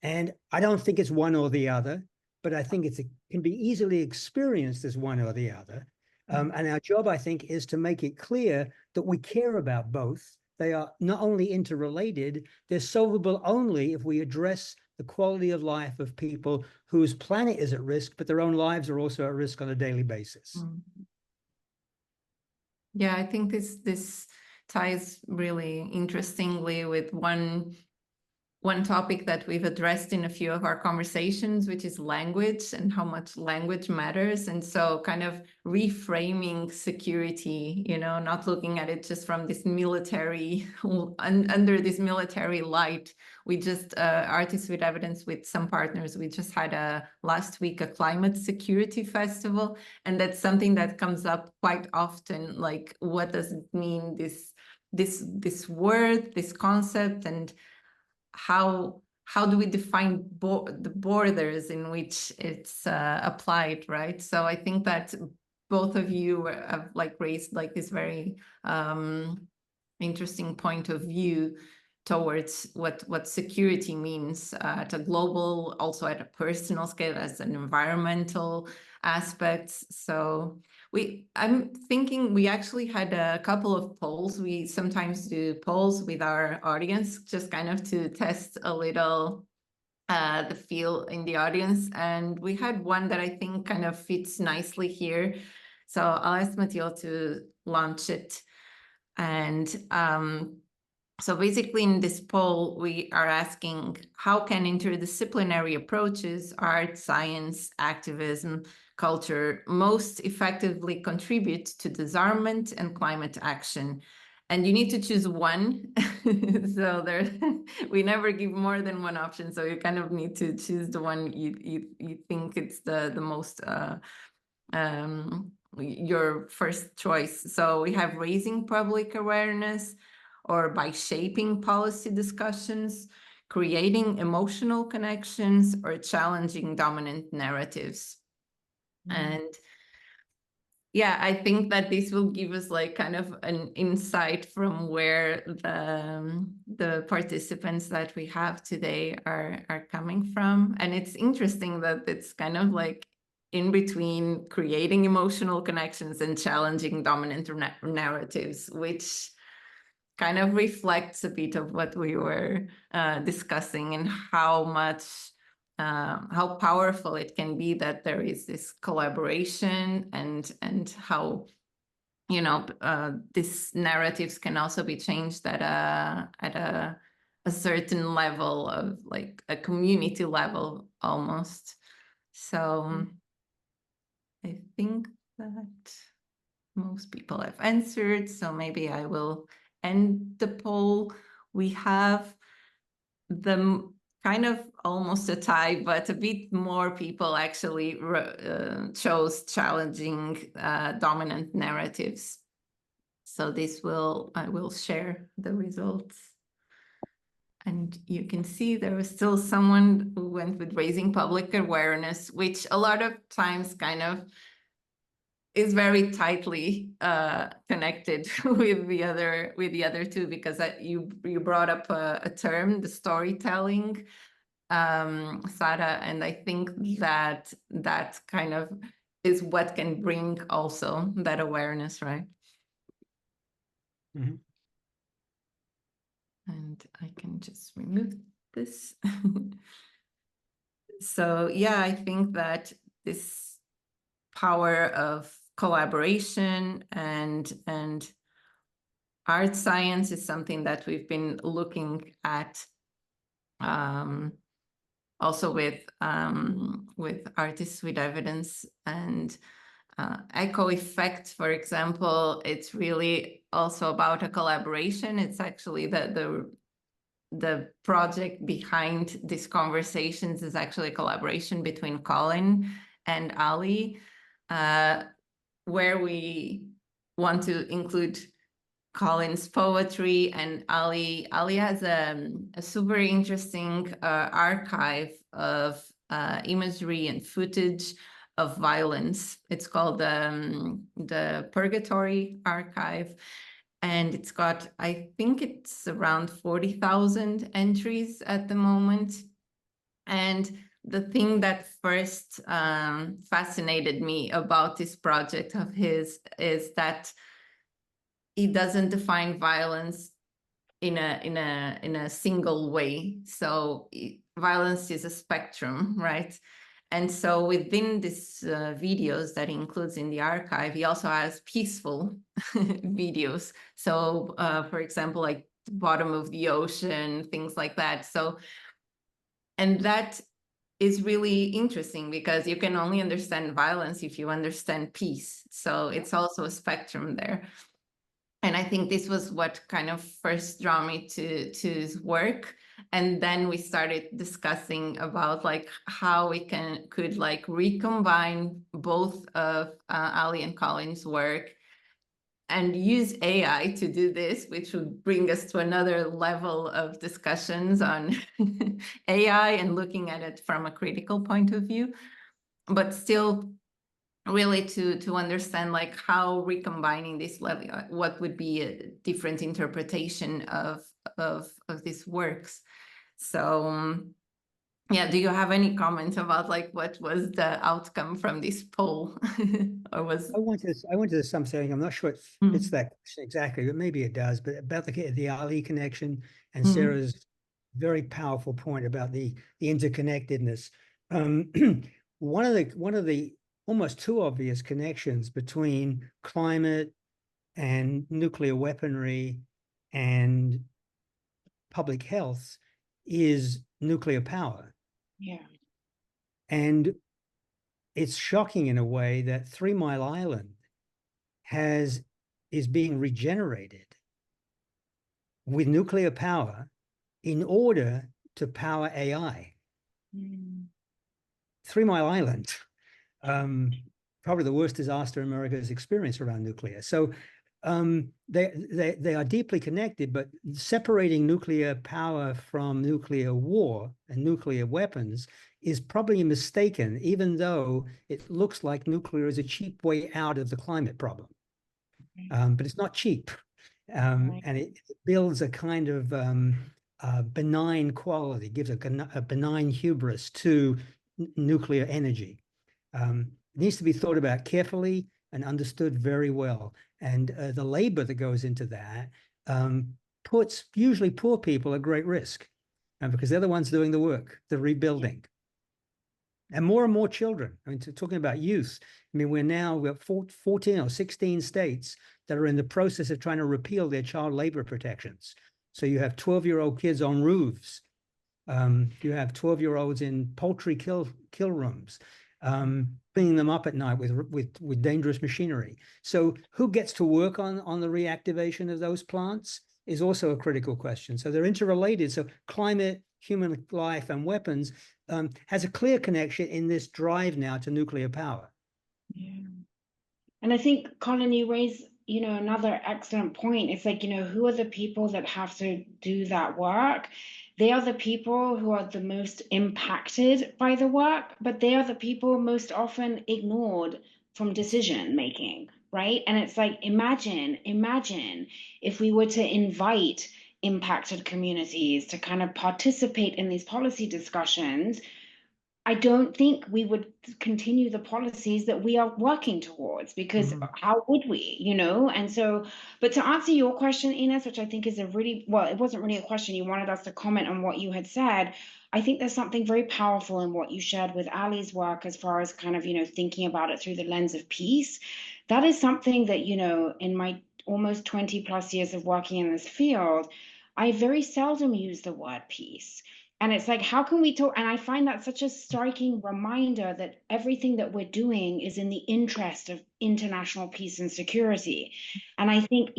And I don't think it's one or the other, but I think it can be easily experienced as one or the other. And our job, I think, is to make it clear that we care about both. They are not only interrelated, they're solvable only if we address the quality of life of people whose planet is at risk, but their own lives are also at risk on a daily basis. Yeah, I think this ties really interestingly with one topic that we've addressed in a few of our conversations, which is language and how much language matters. And so kind of reframing security, not looking at it just from this military, under this military light. We just, Artists with Evidence with some partners, we just had last week a climate security festival. And that's something that comes up quite often, like what does it mean, this word, this concept, and how do we define the borders in which it's applied, right? So I think that both of you have raised this very interesting point of view towards what security means at a global, also at a personal scale, as an environmental aspects. So I'm thinking we actually had a couple of polls. We sometimes do polls with our audience, just kind of to test a little the feel in the audience. And we had one that I think kind of fits nicely here. So I'll ask Mathilde to launch it. And so basically in this poll, we are asking, how can interdisciplinary approaches, art, science, activism, culture most effectively contribute to disarmament and climate action? and you need to choose one. So there, we never give more than one option. So you kind of need to choose the one you think it's the most your first choice. So we have raising public awareness, or by shaping policy discussions, creating emotional connections, or challenging dominant narratives. And yeah, I think that this will give us like kind of an insight from where the participants that we have today are coming from. And it's interesting that it's kind of like in between creating emotional connections and challenging dominant narratives, which kind of reflects a bit of what we were discussing, and how much how powerful it can be that there is this collaboration, and how, you know, these narratives can also be changed at a certain level of like a community level almost. So I think that most people have answered, so maybe I will end the poll. We have the kind of almost a tie, but a bit more people actually chose challenging dominant narratives. So I will share the results. And you can see there was still someone who went with raising public awareness, which a lot of times kind of is very tightly connected with the other two, because you brought up a term, the storytelling, Sara, and I think that kind of is what can bring also that awareness, right? Mm-hmm. And I can just remove this. So yeah, I think that this power of collaboration and art science is something that we've been looking at also with artists with evidence, and echo effect, for example. It's really also about a collaboration. It's actually the project behind these conversations is actually a collaboration between Colin and Ali, where we want to include Colin's poetry, and Ali has a super interesting archive of imagery and footage of violence. It's called the Purgatory Archive, and it's got, I think it's around 40,000 entries at the moment. And the thing that first fascinated me about this project of his is that he doesn't define violence in a single way. So violence is a spectrum, right? And so within these videos that he includes in the archive, he also has peaceful videos. So for example, like the bottom of the ocean, things like that. So, and that is really interesting, because you can only understand violence if you understand peace. So it's also a spectrum there. And I think this was what kind of first drew me to his work. And then we started discussing about like how we could like recombine both of Ali and Colin's work and use AI to do this, which would bring us to another level of discussions on AI and looking at it from a critical point of view, but still really to understand like how recombining this level, what would be a different interpretation of these works. So yeah, do you have any comments about like what was the outcome from this poll? Or was I went to something, I'm not sure it fits that question exactly, but maybe it does, but about the Ali connection and Sarah's very powerful point about the interconnectedness. One of the almost too obvious connections between climate and nuclear weaponry and public health is nuclear power. Yeah. And it's shocking in a way that 3 Mile Island is being regenerated with nuclear power in order to power AI. 3 Mile Island, probably the worst disaster America has experienced around nuclear. So they are deeply connected, but separating nuclear power from nuclear war and nuclear weapons is probably mistaken, even though it looks like nuclear is a cheap way out of the climate problem. But it's not cheap. And it builds a kind of benign quality, gives a benign hubris to nuclear energy. It needs to be thought about carefully and understood very well. And the labor that goes into that puts usually poor people at great risk, because they're the ones doing the work, the rebuilding. And more children. I mean, talking about youth, I mean, we've got 14 or 16 states that are in the process of trying to repeal their child labor protections. So you have 12-year-old kids on roofs. You have 12-year-olds in poultry kill rooms, bringing them up at night with dangerous machinery. So who gets to work on the reactivation of those plants is also a critical question. So they're interrelated. So climate, human life, and weapons has a clear connection in this drive now to nuclear power. Yeah. And I think, Colin, you raise, another excellent point. It's like, who are the people that have to do that work? They are the people who are the most impacted by the work, but they are the people most often ignored from decision making, right? And it's like, imagine if we were to invite impacted communities to kind of participate in these policy discussions. I don't think we would continue the policies that we are working towards, because how would we, And so, but to answer your question, Ines, which I think is it wasn't really a question. You wanted us to comment on what you had said. I think there's something very powerful in what you shared with Ali's work as far as kind of, thinking about it through the lens of peace. That is something that, in my almost 20 plus years of working in this field, I very seldom use the word peace. And it's like, how can we talk? And I find that such a striking reminder that everything that we're doing is in the interest of international peace and security. And I think,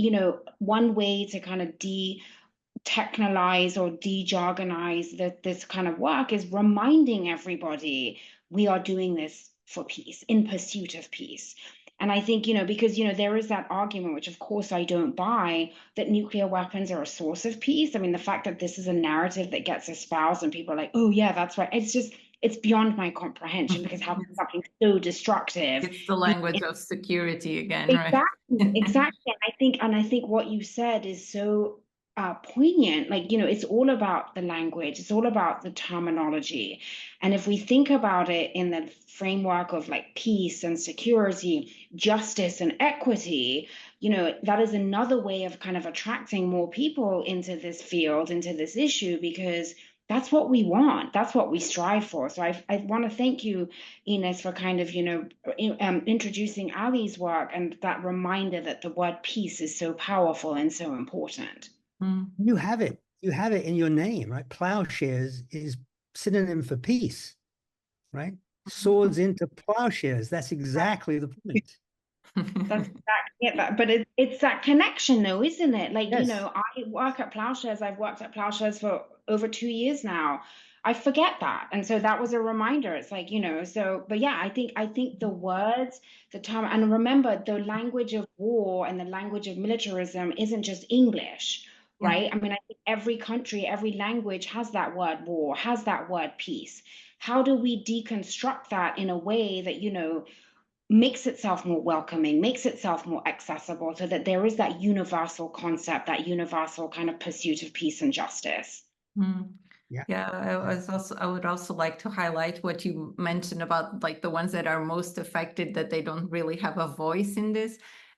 one way to kind of de-technolize or de-jargonize this kind of work is reminding everybody we are doing this for peace, in pursuit of peace. And I think, because, there is that argument, which of course I don't buy, that nuclear weapons are a source of peace. I mean, the fact that this is a narrative that gets espoused and people are like, oh yeah, that's right. It's beyond my comprehension, because how can something so destructive? It's the language of security again, exactly, right? Exactly. And I think what you said is so poignant. Like, it's all about the language, it's all about the terminology. And if we think about it in the framework of like peace and security, justice and equity, that is another way of kind of attracting more people into this field, into this issue, because that's what we want. That's what we strive for. So I want to thank you, Ines, for kind of, introducing Ali's work and that reminder that the word peace is so powerful and so important. You have it in your name, right? Ploughshares is synonym for peace, right? Swords into plowshares. That's exactly the point. That's exactly it. But it's that connection though, isn't it? Like, Yes. I work at Ploughshares. I've worked at Ploughshares for over 2 years now. I forget that. And so that was a reminder. It's like, but yeah, I think the words, the term, and remember, the language of war and the language of militarism isn't just English, right? I mean, I think every country, every language has that word war, has that word peace. How do we deconstruct that in a way that, makes itself more welcoming, makes itself more accessible, so that there is that universal concept, that universal kind of pursuit of peace and justice? Yeah, I would also like to highlight what you mentioned about like the ones that are most affected, that they don't really have a voice in this.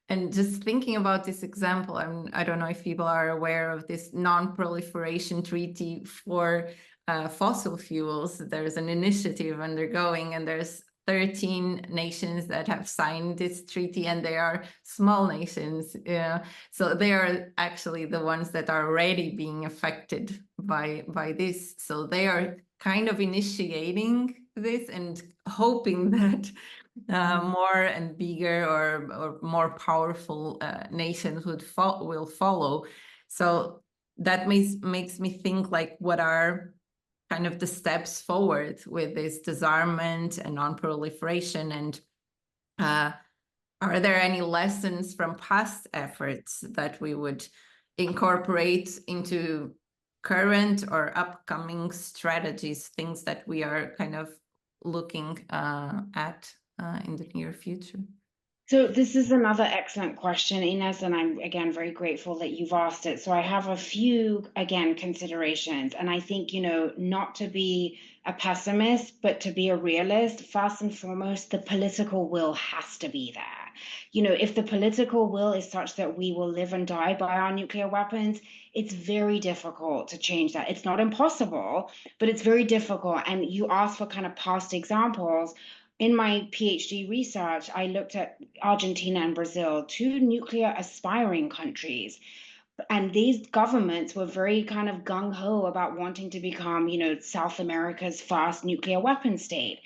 And just thinking about this example, I don't know if people are aware of this non-proliferation treaty for fossil fuels. There's an initiative undergoing, and there's 13 nations that have signed this treaty, and they are small nations. So they are actually the ones that are already being affected by this. So they are kind of initiating this and hoping that more and bigger or more powerful nations will follow. So that makes me think, like, what are kind of the steps forward with this disarmament and non-proliferation, and are there any lessons from past efforts that we would incorporate into current or upcoming strategies, things that we are kind of looking at in the near future? So this is another excellent question, Ines, and I'm again very grateful that you've asked it. So I have a few, again, considerations, and I think, not to be a pessimist, but to be a realist. First and foremost, the political will has to be there. If the political will is such that we will live and die by our nuclear weapons, it's very difficult to change that. It's not impossible, but it's very difficult. And you asked for kind of past examples. In my PhD research, I looked at Argentina and Brazil, two nuclear aspiring countries. And these governments were very kind of gung-ho about wanting to become, South America's first nuclear weapon state.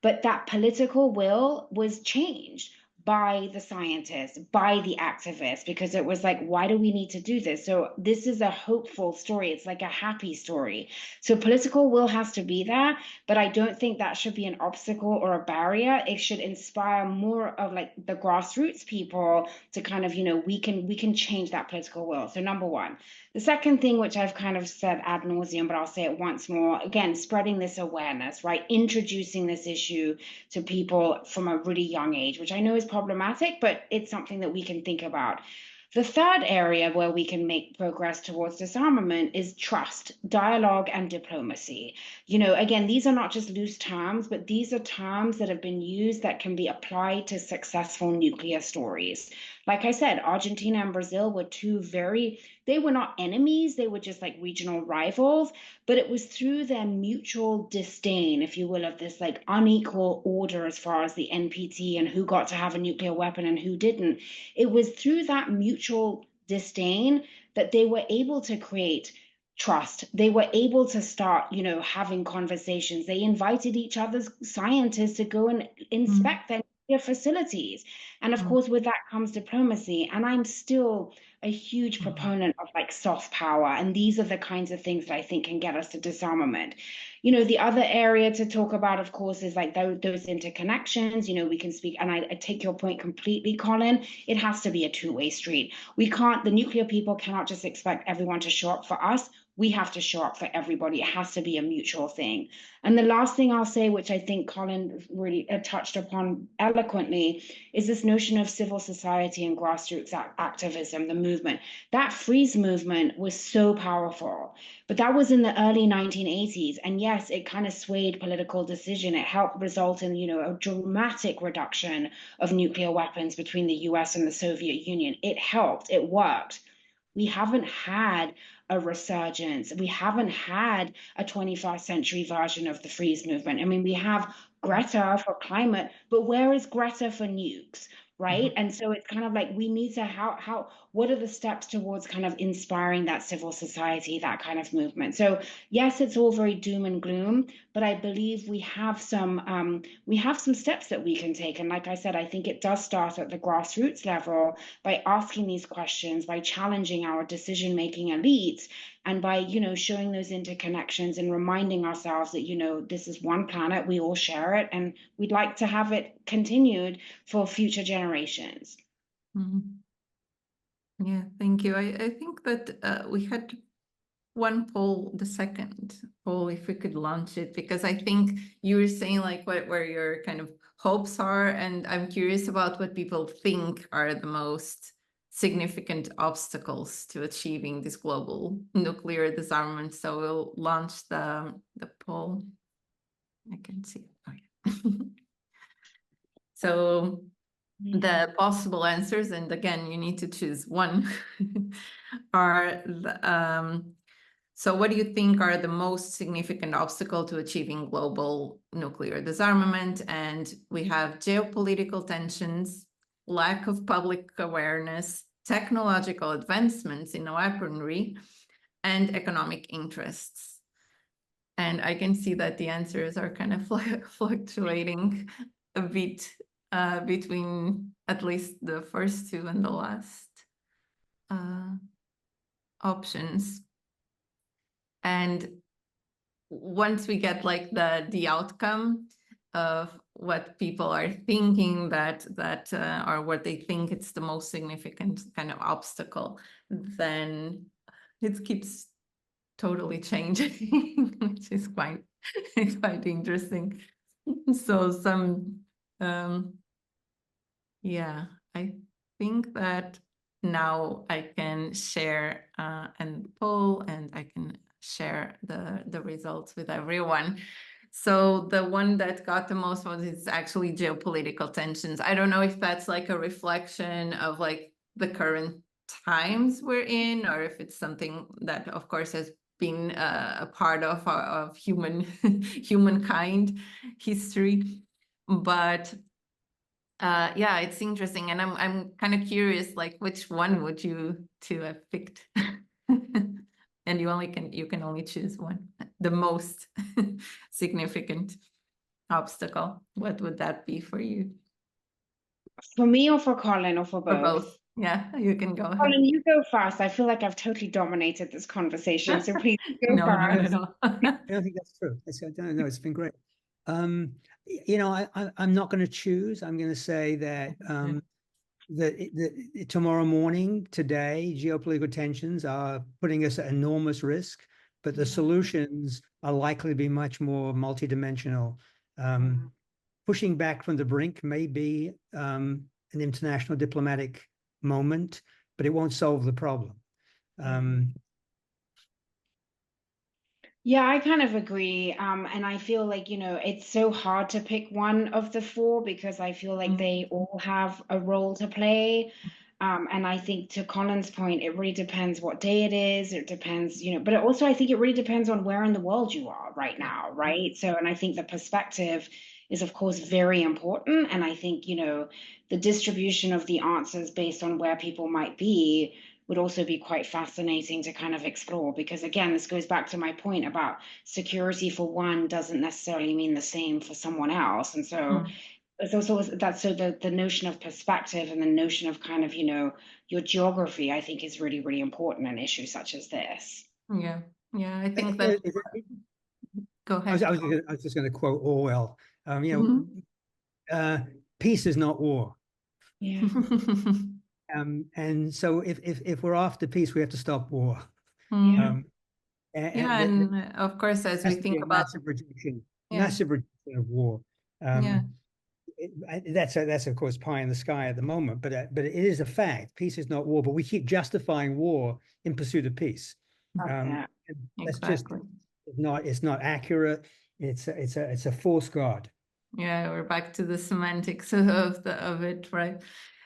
But that political will was changed by the scientists, by the activists, because it was like, why do we need to do this? So this is a hopeful story. It's like a happy story. So political will has to be there, but I don't think that should be an obstacle or a barrier. It should inspire more of like the grassroots people to kind of, we can change that political will. So number one. The second thing, which I've kind of said ad nauseum, but I'll say it once more, again, spreading this awareness, right? Introducing this issue to people from a really young age, which I know is problematic, but it's something that we can think about. The third area where we can make progress towards disarmament is trust, dialogue, and diplomacy. Again, these are not just loose terms, but these are terms that have been used that can be applied to successful nuclear stories. Like I said, Argentina and Brazil were they were not enemies, they were just like regional rivals, but it was through their mutual disdain, if you will, of this like unequal order as far as the NPT and who got to have a nuclear weapon and who didn't. It was through that mutual disdain that they were able to create trust. They were able to start, having conversations. They invited each other's scientists to go and inspect their facilities. And of course, with that comes diplomacy. And I'm still a huge proponent of like soft power. And these are the kinds of things that I think can get us to disarmament. The other area to talk about, of course, is like those interconnections. We can speak, and I take your point completely, Colin. It has to be a two-way street. The nuclear people cannot just expect everyone to show up for us. We have to show up for everybody. It has to be a mutual thing. And the last thing I'll say, which I think Colin really touched upon eloquently, is this notion of civil society and grassroots activism, the movement. That freeze movement was so powerful, but that was in the early 1980s. And yes, it kind of swayed political decision. It helped result in, a dramatic reduction of nuclear weapons between the US and the Soviet Union. It helped, it worked. We haven't had a resurgence. We haven't had a 21st century version of the freeze movement. I mean, we have Greta for climate, but where is Greta for nukes, right? And so it's kind of like we need to, what are the steps towards kind of inspiring that civil society, that kind of movement? So yes, it's all very doom and gloom, but I believe we have some steps that we can take. And like I said, I think it does start at the grassroots level by asking these questions, by challenging our decision-making elites, and by, showing those interconnections and reminding ourselves that, this is one planet, we all share it, and we'd like to have it continued for future generations. Yeah, thank you. I think that we had one poll, the second poll, if we could launch it, because I think you were saying like where your kind of hopes are, and I'm curious about what people think are the most significant obstacles to achieving this global nuclear disarmament. So we'll launch the poll. I can see it. Oh, yeah. So the possible answers, and again, you need to choose one, are so what do you think are the most significant obstacle to achieving global nuclear disarmament? And we have geopolitical tensions, lack of public awareness, technological advancements in weaponry, and economic interests. And I can see that the answers are kind of fluctuating a bit between at least the first two and the last options. And once we get like the outcome of what people are thinking that or what they think it's the most significant kind of obstacle, then it keeps totally changing, which is quite interesting. So yeah, I think that now I can share and poll, and I can share the results with everyone. So the one that got the most votes is actually geopolitical tensions. I don't know if that's like a reflection of like the current times we're in, or if it's something that, of course, has been a part of humankind history. But yeah, it's interesting, and I'm kind of curious, like, which one would you two have picked? And you can only choose one, the most significant obstacle. What would that be for you? For me, or for Colin, or for For both? both. Yeah, you can go ahead. Colin, you go first. I feel like I've totally dominated this conversation, so please go No, not first. at all. I don't think that's true. No, it's been great. You know, I'm not going to choose. I'm going to say that that tomorrow morning, today, geopolitical tensions are putting us at enormous risk, but the solutions are likely to be much more multidimensional. Pushing back from the brink may be an international diplomatic moment, but it won't solve the problem. Yeah, I kind of agree. And I feel like, it's so hard to pick one of the four because I feel like they all have a role to play. And I think to Colin's point, it really depends what day it is. It depends, but also I think it really depends on where in the world you are right now, right? So, and I think the perspective is, of course, very important. And I think, the distribution of the answers based on where people might be would also be quite fascinating to kind of explore, because again, this goes back to my point about security for one doesn't necessarily mean the same for someone else. And so it's also that, so the notion of perspective and the notion of kind of, your geography, I think is really, really important in an issue such as this. Yeah, I think that. Go ahead. I was just going to quote Orwell. Peace is not war. Yeah. And so if we're after peace, we have to stop war. And of course, as we think about massive rejection of war. That's of course pie in the sky at the moment, but it is a fact. Peace is not war, but we keep justifying war in pursuit of peace. That's just it's not accurate. It's a false god. Yeah, we're back to the semantics of it, right?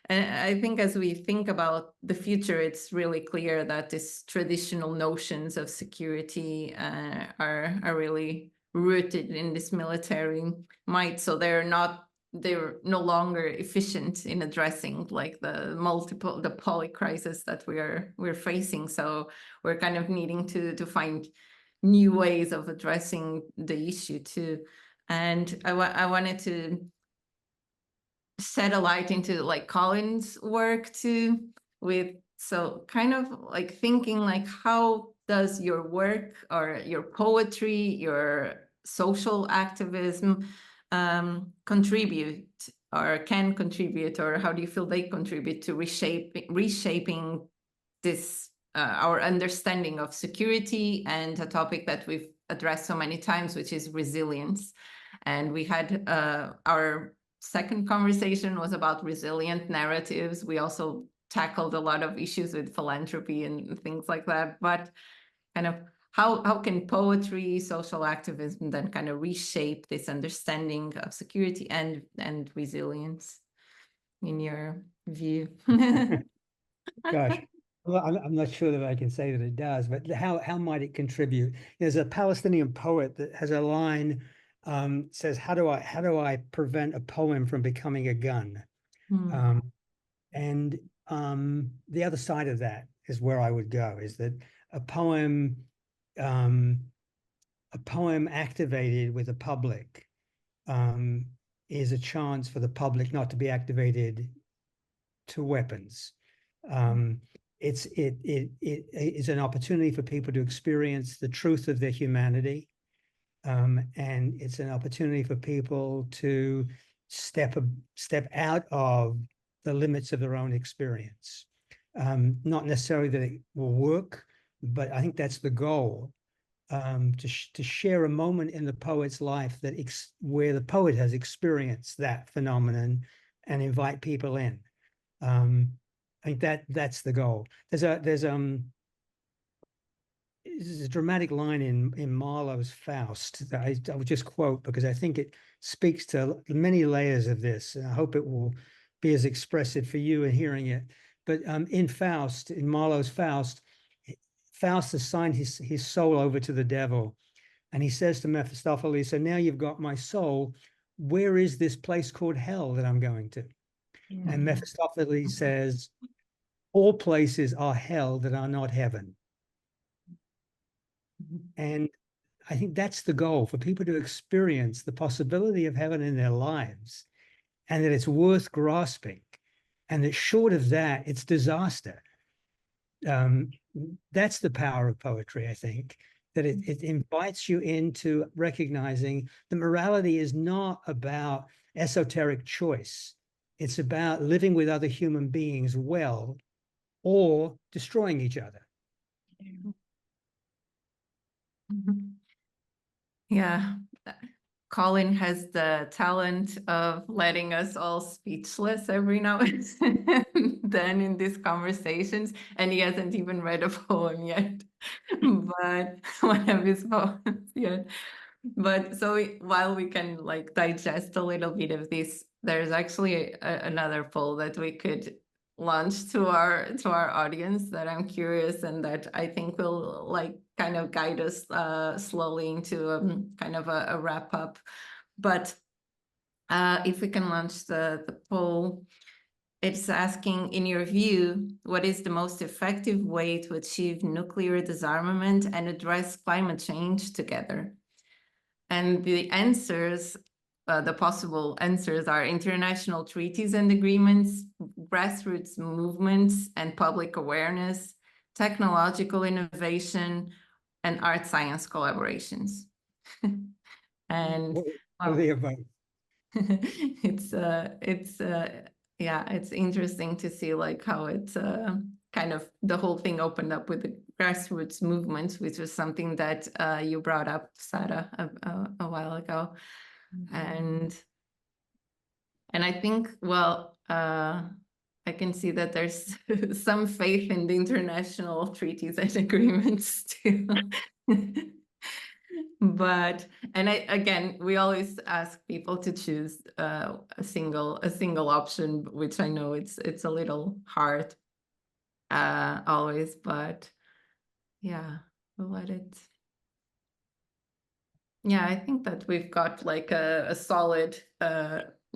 And I think as we think about the future, it's really clear that these traditional notions of security are really rooted in this military might. So they're no longer efficient in addressing like the poly crisis that we're facing. So we're kind of needing to find new ways of addressing the issue too. And I wanted to shed a light into like Colin's work too, so kind of like thinking like, how does your work or your poetry, your social activism contribute or can contribute, or how do you feel they contribute to reshaping this our understanding of security and a topic that we've addressed so many times, which is resilience. And we had our second conversation was about resilient narratives. We also tackled a lot of issues with philanthropy and things like that. But kind of how can poetry, social activism then kind of reshape this understanding of security and resilience in your view? Gosh. Well, I'm not sure that I can say that it does, but how might it contribute? There's a Palestinian poet that has a line, says, how do I prevent a poem from becoming a gun? And the other side of that is where I would go, is that a poem activated with the public is a chance for the public not to be activated to weapons. it is an opportunity for people to experience the truth of their humanity. And it's an opportunity for people to step out of the limits of their own experience. Not necessarily that it will work, but I think that's the goal. To share a moment in the poet's life where the poet has experienced that phenomenon and invite people in. I think that's the goal. There's a dramatic line in Marlowe's Faust that I would just quote because I think it speaks to many layers of this, and I hope it will be as expressive for you in hearing it. But in Marlowe's Faust, Faust has signed his soul over to the devil, and he says to Mephistopheles, "So now you've got my soul. Where is this place called hell that I'm going to?" And Mephistopheles says, "All places are hell that are not heaven." And I think that's the goal, for people to experience the possibility of heaven in their lives, and that it's worth grasping, and that short of that, it's disaster. That's the power of poetry, I think, that it invites you into recognizing that morality is not about esoteric choice. It's about living with other human beings well, or destroying each other. Yeah, Colin has the talent of letting us all speechless every now and then in these conversations, and he hasn't even read a poem yet, but one of his poems yet. But so while we can like digest a little bit of this, there's actually another poll that we could launch to our audience that I'm curious, and that I think will like kind of guide us slowly into kind of a wrap up. But if we can launch the poll, it's asking, in your view, what is the most effective way to achieve nuclear disarmament and address climate change together? And the answers, the possible answers are international treaties and agreements, grassroots movements and public awareness, technological innovation, and art science collaborations. And What are the above? Yeah, it's interesting to see like how it's kind of the whole thing opened up with the grassroots movements, which was something that you brought up, Sara, a while ago. And I think, well, I can see that there's some faith in the international treaties and agreements too. But, and again, we always ask people to choose a single option, which I know it's a little hard always, but yeah, we'll let it. Yeah, I think that we've got like a solid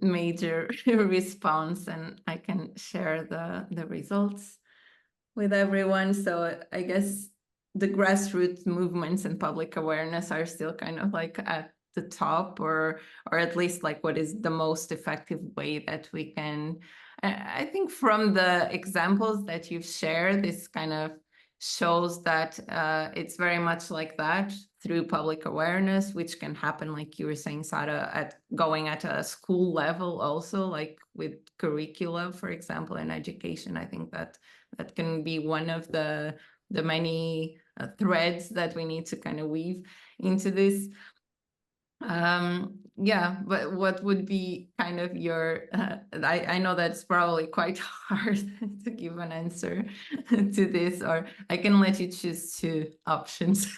major response, and I can share the results with everyone. So I guess the grassroots movements and public awareness are still kind of like at the top, or at least like what is the most effective way that we can. I think from the examples that you've shared, this kind of shows that it's very much like that through public awareness, which can happen, like you were saying, Sara, going at a school level also, like with curricula, for example, in education. I think that can be one of the many threads that we need to kind of weave into this. Yeah, but what would be kind of your, I know that's probably quite hard to give an answer to this, or I can let you choose two options.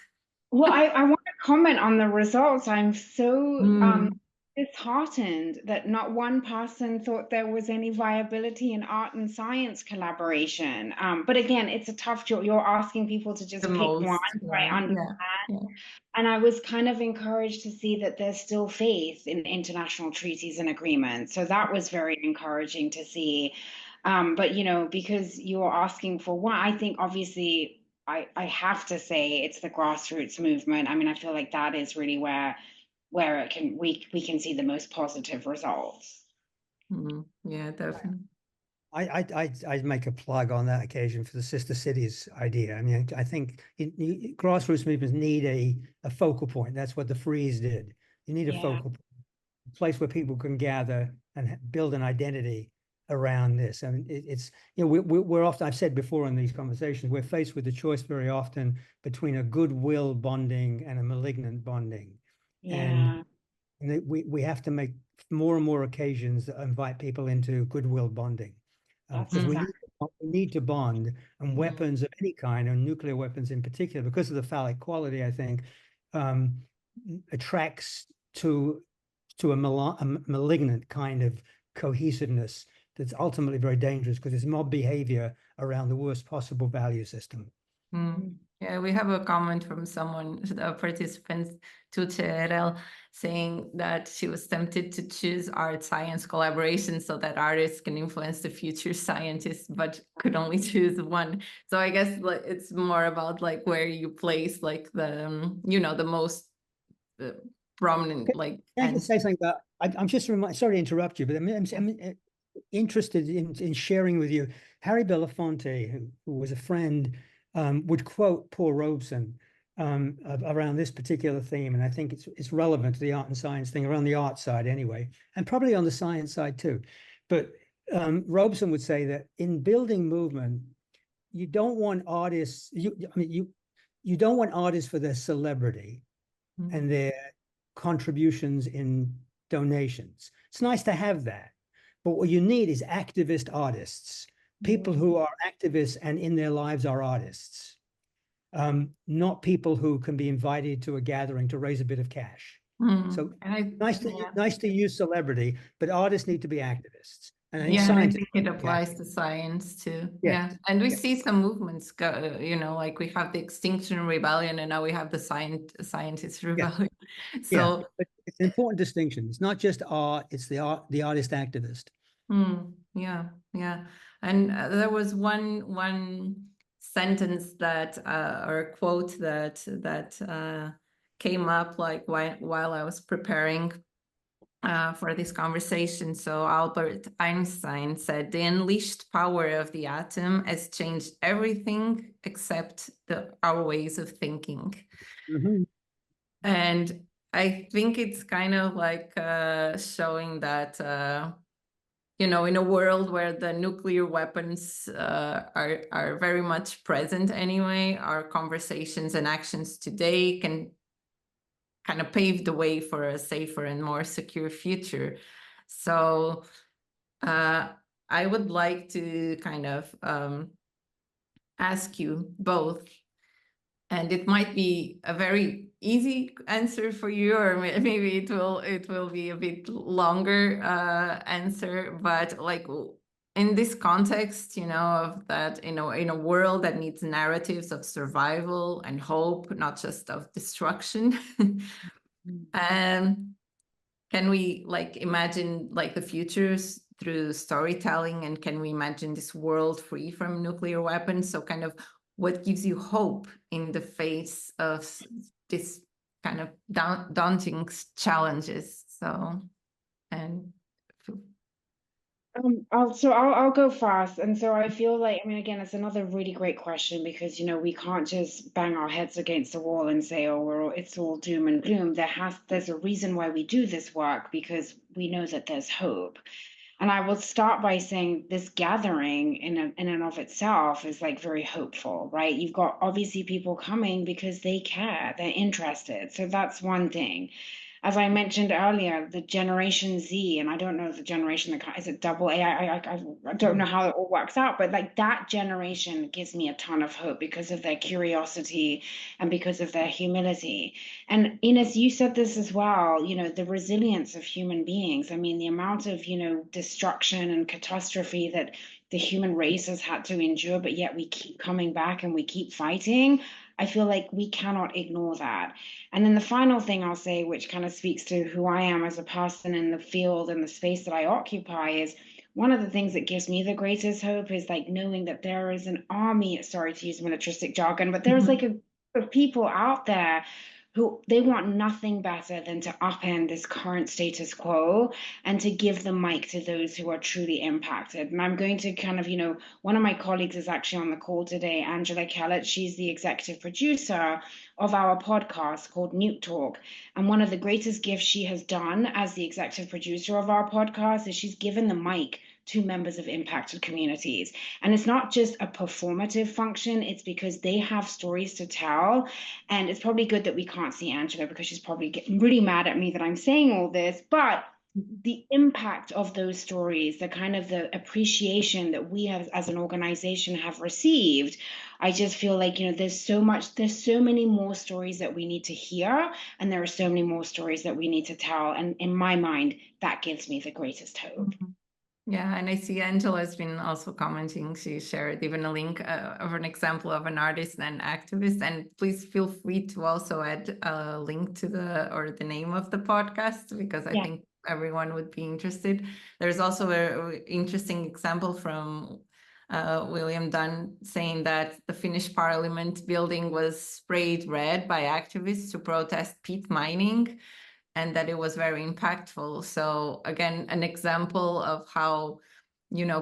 Well, I want to comment on the results. I'm so disheartened that not one person thought there was any viability in art and science collaboration. But again, it's a tough job. You're asking people to just pick one, so I understand. Yeah. And I was kind of encouraged to see that there's still faith in international treaties and agreements. So that was very encouraging to see. But, you know, because you're asking for one, I think obviously I have to say it's the grassroots movement. I mean, I feel like that is really where we can see the most positive results. Yeah, definitely. I'd make a plug on that occasion for the sister cities idea. I mean, I think grassroots movements need a focal point. That's what the Freeze did. You need a Yeah. focal point, a place where people can gather and build an identity around this. I mean, it's, you know, we're often, I've said before in these conversations, we're faced with the choice very often between a goodwill bonding and a malignant bonding. Yeah. And we have to make more and more occasions that invite people into goodwill bonding. That's Because we exactly. need to bond, and weapons of any kind, and nuclear weapons in particular, because of the phallic quality, I think, attracts to a malignant kind of cohesiveness that's ultimately very dangerous because it's mob behavior around the worst possible value system. Yeah, we have a comment from someone, a participant, Tucherel, saying that she was tempted to choose art-science collaboration so that artists can influence the future scientists, but could only choose one. So I guess like it's more about like where you place like the, you know, the most prominent like. Can I just say something about? I'm just sorry to interrupt you, but I'm interested in sharing with you. Harry Belafonte, who was a friend, would quote Paul Robeson around this particular theme, and I think it's relevant to the art and science thing around the art side anyway, and probably on the science side too. But Robeson would say that in building movement, you don't want artists. You don't want artists for their celebrity and their contributions in donations. It's nice to have that. But what you need is activist artists, people who are activists and in their lives are artists, not people who can be invited to a gathering to raise a bit of cash. So nice to use celebrity, but artists need to be activists. And I think I think it applies to science too. Yeah. And we see some movements go, you know, like we have the Extinction Rebellion and now we have the Scientist Rebellion. So but it's an important distinction. It's not just art, it's the artist activist. Yeah. And there was one sentence that or a quote that came up like while I was preparing for this conversation. So Albert Einstein said, "The unleashed power of the atom has changed everything except our ways of thinking." And I think it's kind of like showing that, you know, in a world where the nuclear weapons are very much present anyway, our conversations and actions today can kind of pave the way for a safer and more secure future. So I would like to kind of ask you both, and it might be a very easy answer for you, or maybe it will be a bit longer answer, but like in this context, you know, of that, you know, in a world that needs narratives of survival and hope, not just of destruction, can we like imagine like the futures through storytelling, and can we imagine this world free from nuclear weapons? So kind of what gives you hope in the face of this kind of daunting challenges? So, and I'll go fast. And so I feel like, I mean, again, it's another really great question because, you know, we can't just bang our heads against the wall and say, oh, it's all doom and gloom. There's a reason why we do this work, because we know that there's hope. And I will start by saying this gathering in and of itself is like very hopeful, right? You've got obviously people coming because they care, they're interested. So that's one thing. As I mentioned earlier, the Generation Z, and I don't know the generation, is it double A? I don't know how it all works out, but like that generation gives me a ton of hope because of their curiosity and because of their humility. And Ines, you said this as well, you know, the resilience of human beings. I mean, the amount of, you know, destruction and catastrophe that the human race has had to endure, but yet we keep coming back and we keep fighting. I feel like we cannot ignore that. And then the final thing I'll say, which kind of speaks to who I am as a person in the field and the space that I occupy, is one of the things that gives me the greatest hope is like knowing that there is an army, sorry to use militaristic jargon, but there's like a group of people out there who they want nothing better than to upend this current status quo and to give the mic to those who are truly impacted. And I'm going to kind of, one of my colleagues is actually on the call today, Angela Kellett. She's the executive producer of our podcast called Newt Talk. And one of the greatest gifts she has done as the executive producer of our podcast is she's given the mic to members of impacted communities. And it's not just a performative function, it's because they have stories to tell. And it's probably good that we can't see Angela because she's probably getting really mad at me that I'm saying all this, but the impact of those stories, the kind of the appreciation that we have as an organization have received, I just feel like, there's so many more stories that we need to hear, and there are so many more stories that we need to tell. And in my mind, that gives me the greatest hope. Yeah, and I see Angela's been also commenting. She shared even a link of an example of an artist and activist. And please feel free to also add a link to the name of the podcast, because I think everyone would be interested. There's also an interesting example from William Dunn saying that the Finnish Parliament building was sprayed red by activists to protest peat mining, and that it was very impactful. So again, an example of how,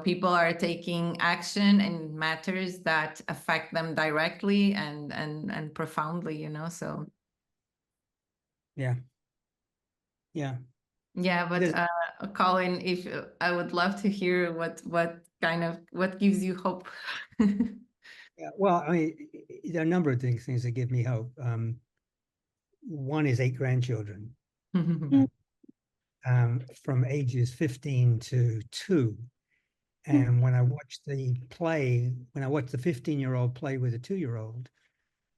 people are taking action in matters that affect them directly and profoundly, so. Yeah. Yeah. Yeah, but Colin, if I would love to hear what gives you hope. Yeah, well, I mean, there are a number of things that give me hope. One is 8 grandchildren. From ages 15 to 2. And when I watched the 15-year-old play with a 2-year-old,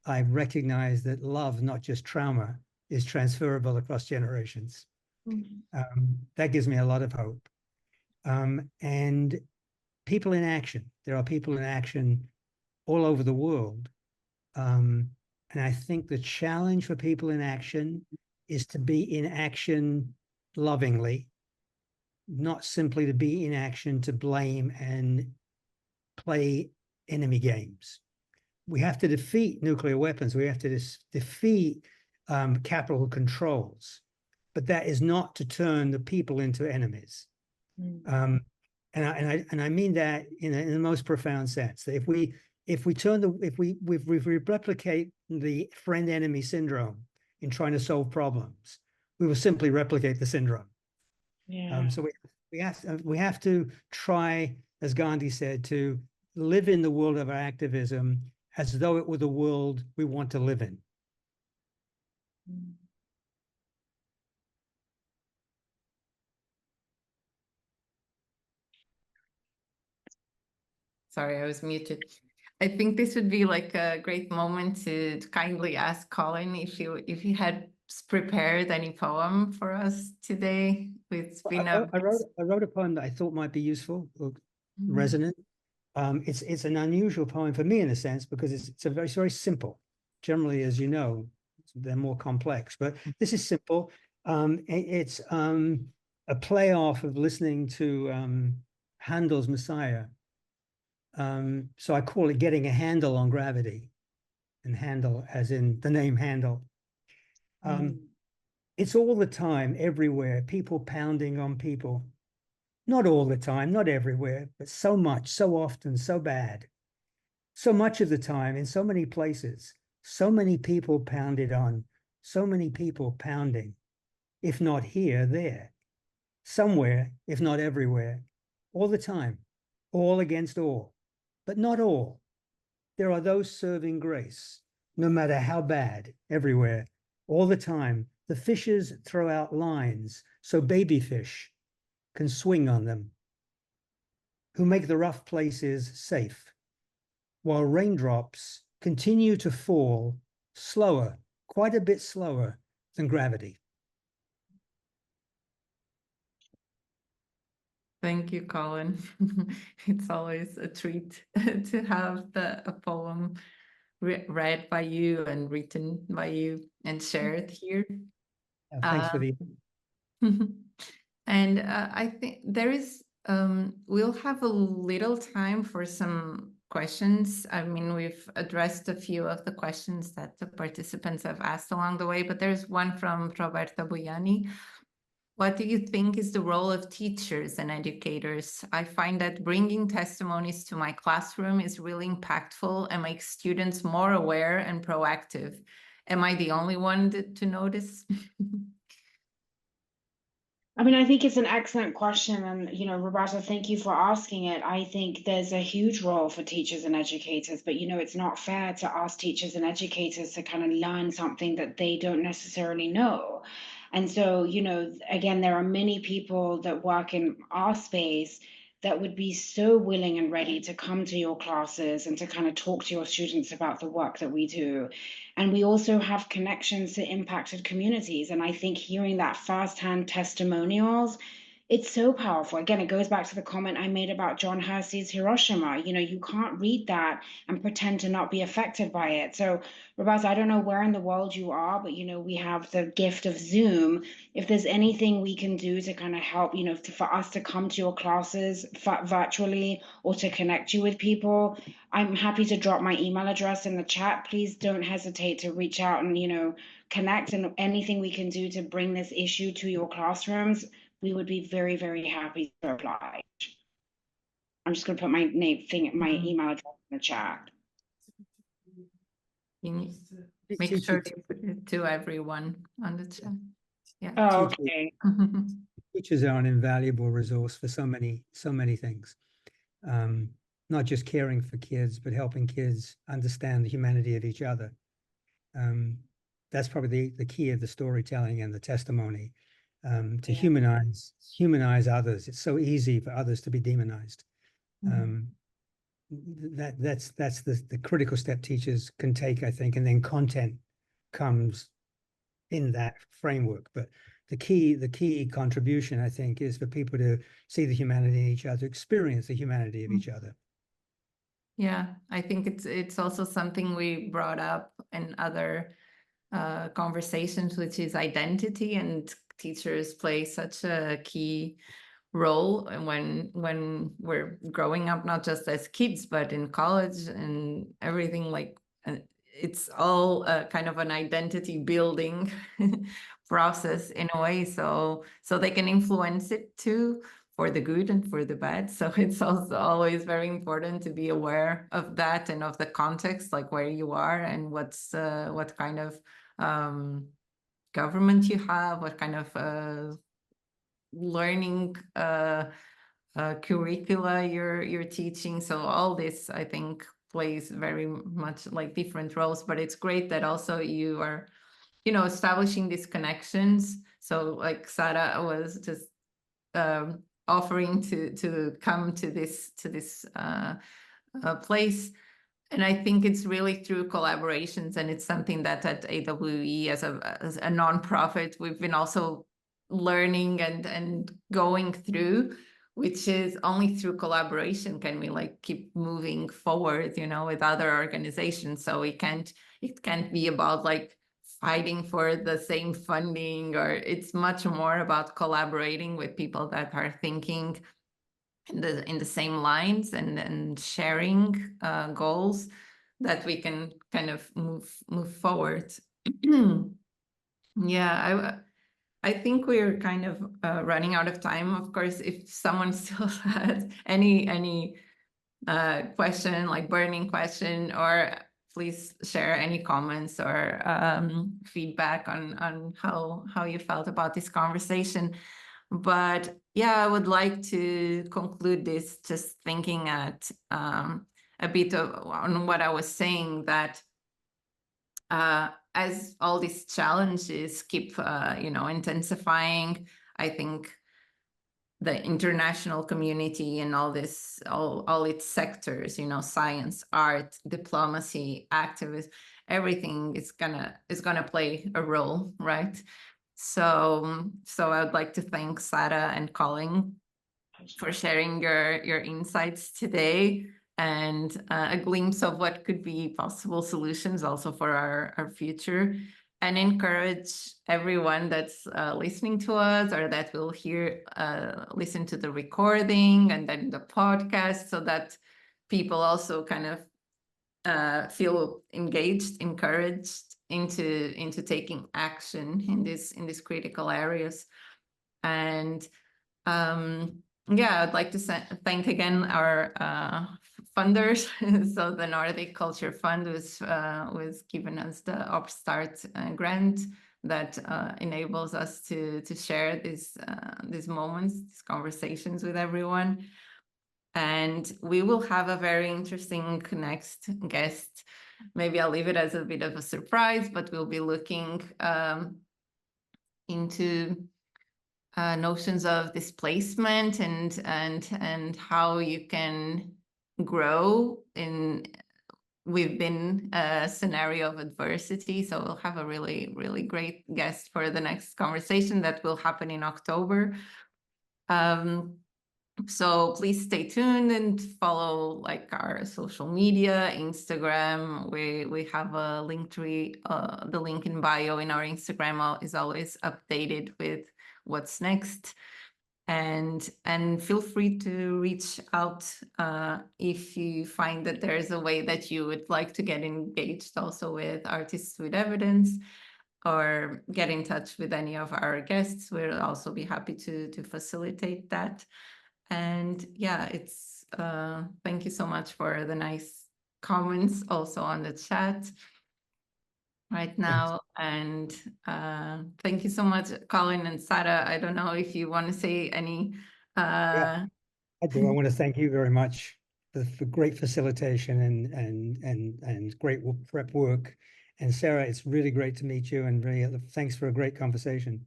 I recognized that love, not just trauma, is transferable across generations. That gives me a lot of hope. And people in action. There are people in action all over the world. And I think the challenge for people in action is to be in action lovingly, not simply to be in action to blame and play enemy games. We have to defeat nuclear weapons. We have to defeat capital controls, but that is not to turn the people into enemies. And I mean that in the most profound sense. That if we replicate the friend-enemy syndrome in trying to solve problems, we will simply replicate the syndrome. Yeah. So we have to try, as Gandhi said, to live in the world of our activism as though it were the world we want to live in. Sorry, I was muted. I think this would be like a great moment to kindly ask Colin if he had prepared any poem for us today. It's been I wrote a poem that I thought might be useful or resonant. It's an unusual poem for me in a sense because it's very simple. Generally, as you know, they're more complex, but this is simple. It's a play off of listening to Handel's Messiah. So I call it Getting a Handle on Gravity, and Handel as in the name Handel. It's all the time, everywhere, people pounding on people. Not all the time, not everywhere, but so much, so often, so bad. So much of the time, in so many places, so many people pounded on, so many people pounding, if not here, there. Somewhere, if not everywhere, all the time, all against all, but not all. There are those serving grace, no matter how bad, everywhere, all the time. The fishers throw out lines so baby fish can swing on them, who make the rough places safe, while raindrops continue to fall slower, quite a bit slower than gravity. Thank you, Colin. It's always a treat to have a poem read by you and written by you and shared here. Thanks for the. And I think there is, we'll have a little time for some questions. I mean, we've addressed a few of the questions that the participants have asked along the way, but there's one from Roberta Boiani. What do you think is the role of teachers and educators? I find that bringing testimonies to my classroom is really impactful and makes students more aware and proactive. Am I the only one to notice? I mean, I think it's an excellent question. And, Roberta, thank you for asking it. I think there's a huge role for teachers and educators, but, it's not fair to ask teachers and educators to kind of learn something that they don't necessarily know. And so, again, there are many people that work in our space that would be so willing and ready to come to your classes and to kind of talk to your students about the work that we do. And we also have connections to impacted communities. And I think hearing that firsthand testimonials, it's so powerful. Again, it goes back to the comment I made about John Hersey's Hiroshima. You can't read that and pretend to not be affected by it. So, Roberta, I don't know where in the world you are, but, we have the gift of Zoom. If there's anything we can do to kind of help, for us to come to your classes virtually or to connect you with people, I'm happy to drop my email address in the chat. Please don't hesitate to reach out and, connect, and anything we can do to bring this issue to your classrooms, we would be very, very happy to oblige. I'm just going to put my email address in the chat. Make sure to put it to everyone on the chat. Yeah. Oh, okay. Teachers are an invaluable resource for so many things. Not just caring for kids, but helping kids understand the humanity of each other. That's probably the key of the storytelling and the testimony, to humanize others. It's so easy for others to be demonized. That's the critical step teachers can take, I think, and then content comes in that framework. But the key contribution, I think, is for people to see the humanity in each other, experience the humanity of each other. Yeah, I think it's also something we brought up in other conversations, which is identity, and teachers play such a key role when we're growing up, not just as kids, but in college and everything. Like it's all kind of an identity building process in a way, so they can influence it too, for the good and for the bad. So it's also always very important to be aware of that and of the context, like where you are and what kind of government you have, what kind of learning curricula you're teaching. So all this, I think, plays very much like different roles, but it's great that also you are, establishing these connections. So like Sara was just offering to come to this place. And I think it's really through collaborations, and it's something that at AWE as a nonprofit, we've been also learning and going through, which is only through collaboration can we like keep moving forward, with other organizations. So it can't be about like fighting for the same funding, or it's much more about collaborating with people that are thinking in the same lines and sharing goals that we can kind of move forward. Yeah, I think we're kind of running out of time. Of course, if someone still has any question, like burning question, or please share any comments or feedback on how you felt about this conversation. But yeah, I would like to conclude this just thinking at a bit on what I was saying, that as all these challenges keep intensifying, I think the international community and all its sectors, science, art, diplomacy, activism, everything is gonna play a role, right? So I would like to thank Sara and Colin for sharing your insights today, and a glimpse of what could be possible solutions also for our future, and encourage everyone that's listening to us, or that will listen to the recording and then the podcast, so that people also kind of feel engaged, encouraged into taking action in these critical areas. And yeah, I'd like to thank again our funders. So the Nordic Culture Fund was giving us the Upstart grant that enables us to share these moments, these conversations with everyone. And we will have a very interesting next guest. Maybe I'll leave it as a bit of a surprise, but we'll be looking into notions of displacement and how you can grow within a scenario of adversity. So we'll have a really, really great guest for the next conversation that will happen in October. So please stay tuned and follow like our social media, Instagram. We have a link tree. The link in bio in our Instagram is always updated with what's next. And feel free to reach out if you find that there's a way that you would like to get engaged also with Artists with Evidence, or get in touch with any of our guests. We'll also be happy to facilitate that. And yeah, it's thank you so much for the nice comments also on the chat right now. And thank you so much, Colin and Sara. I don't know if you want to say any. Yeah, I do. I want to thank you very much for great facilitation and great prep work. And Sara, it's really great to meet you, and really thanks for a great conversation.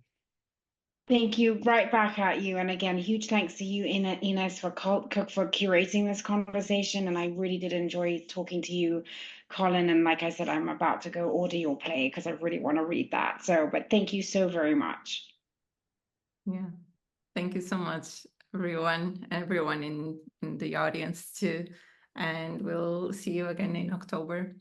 Thank you. Right back at you. And again, huge thanks to you, Ines, for curating this conversation. And I really did enjoy talking to you, Colin. And like I said, I'm about to go order your play because I really want to read that. So, but thank you so very much. Yeah, thank you so much, everyone in the audience too. And we'll see you again in October.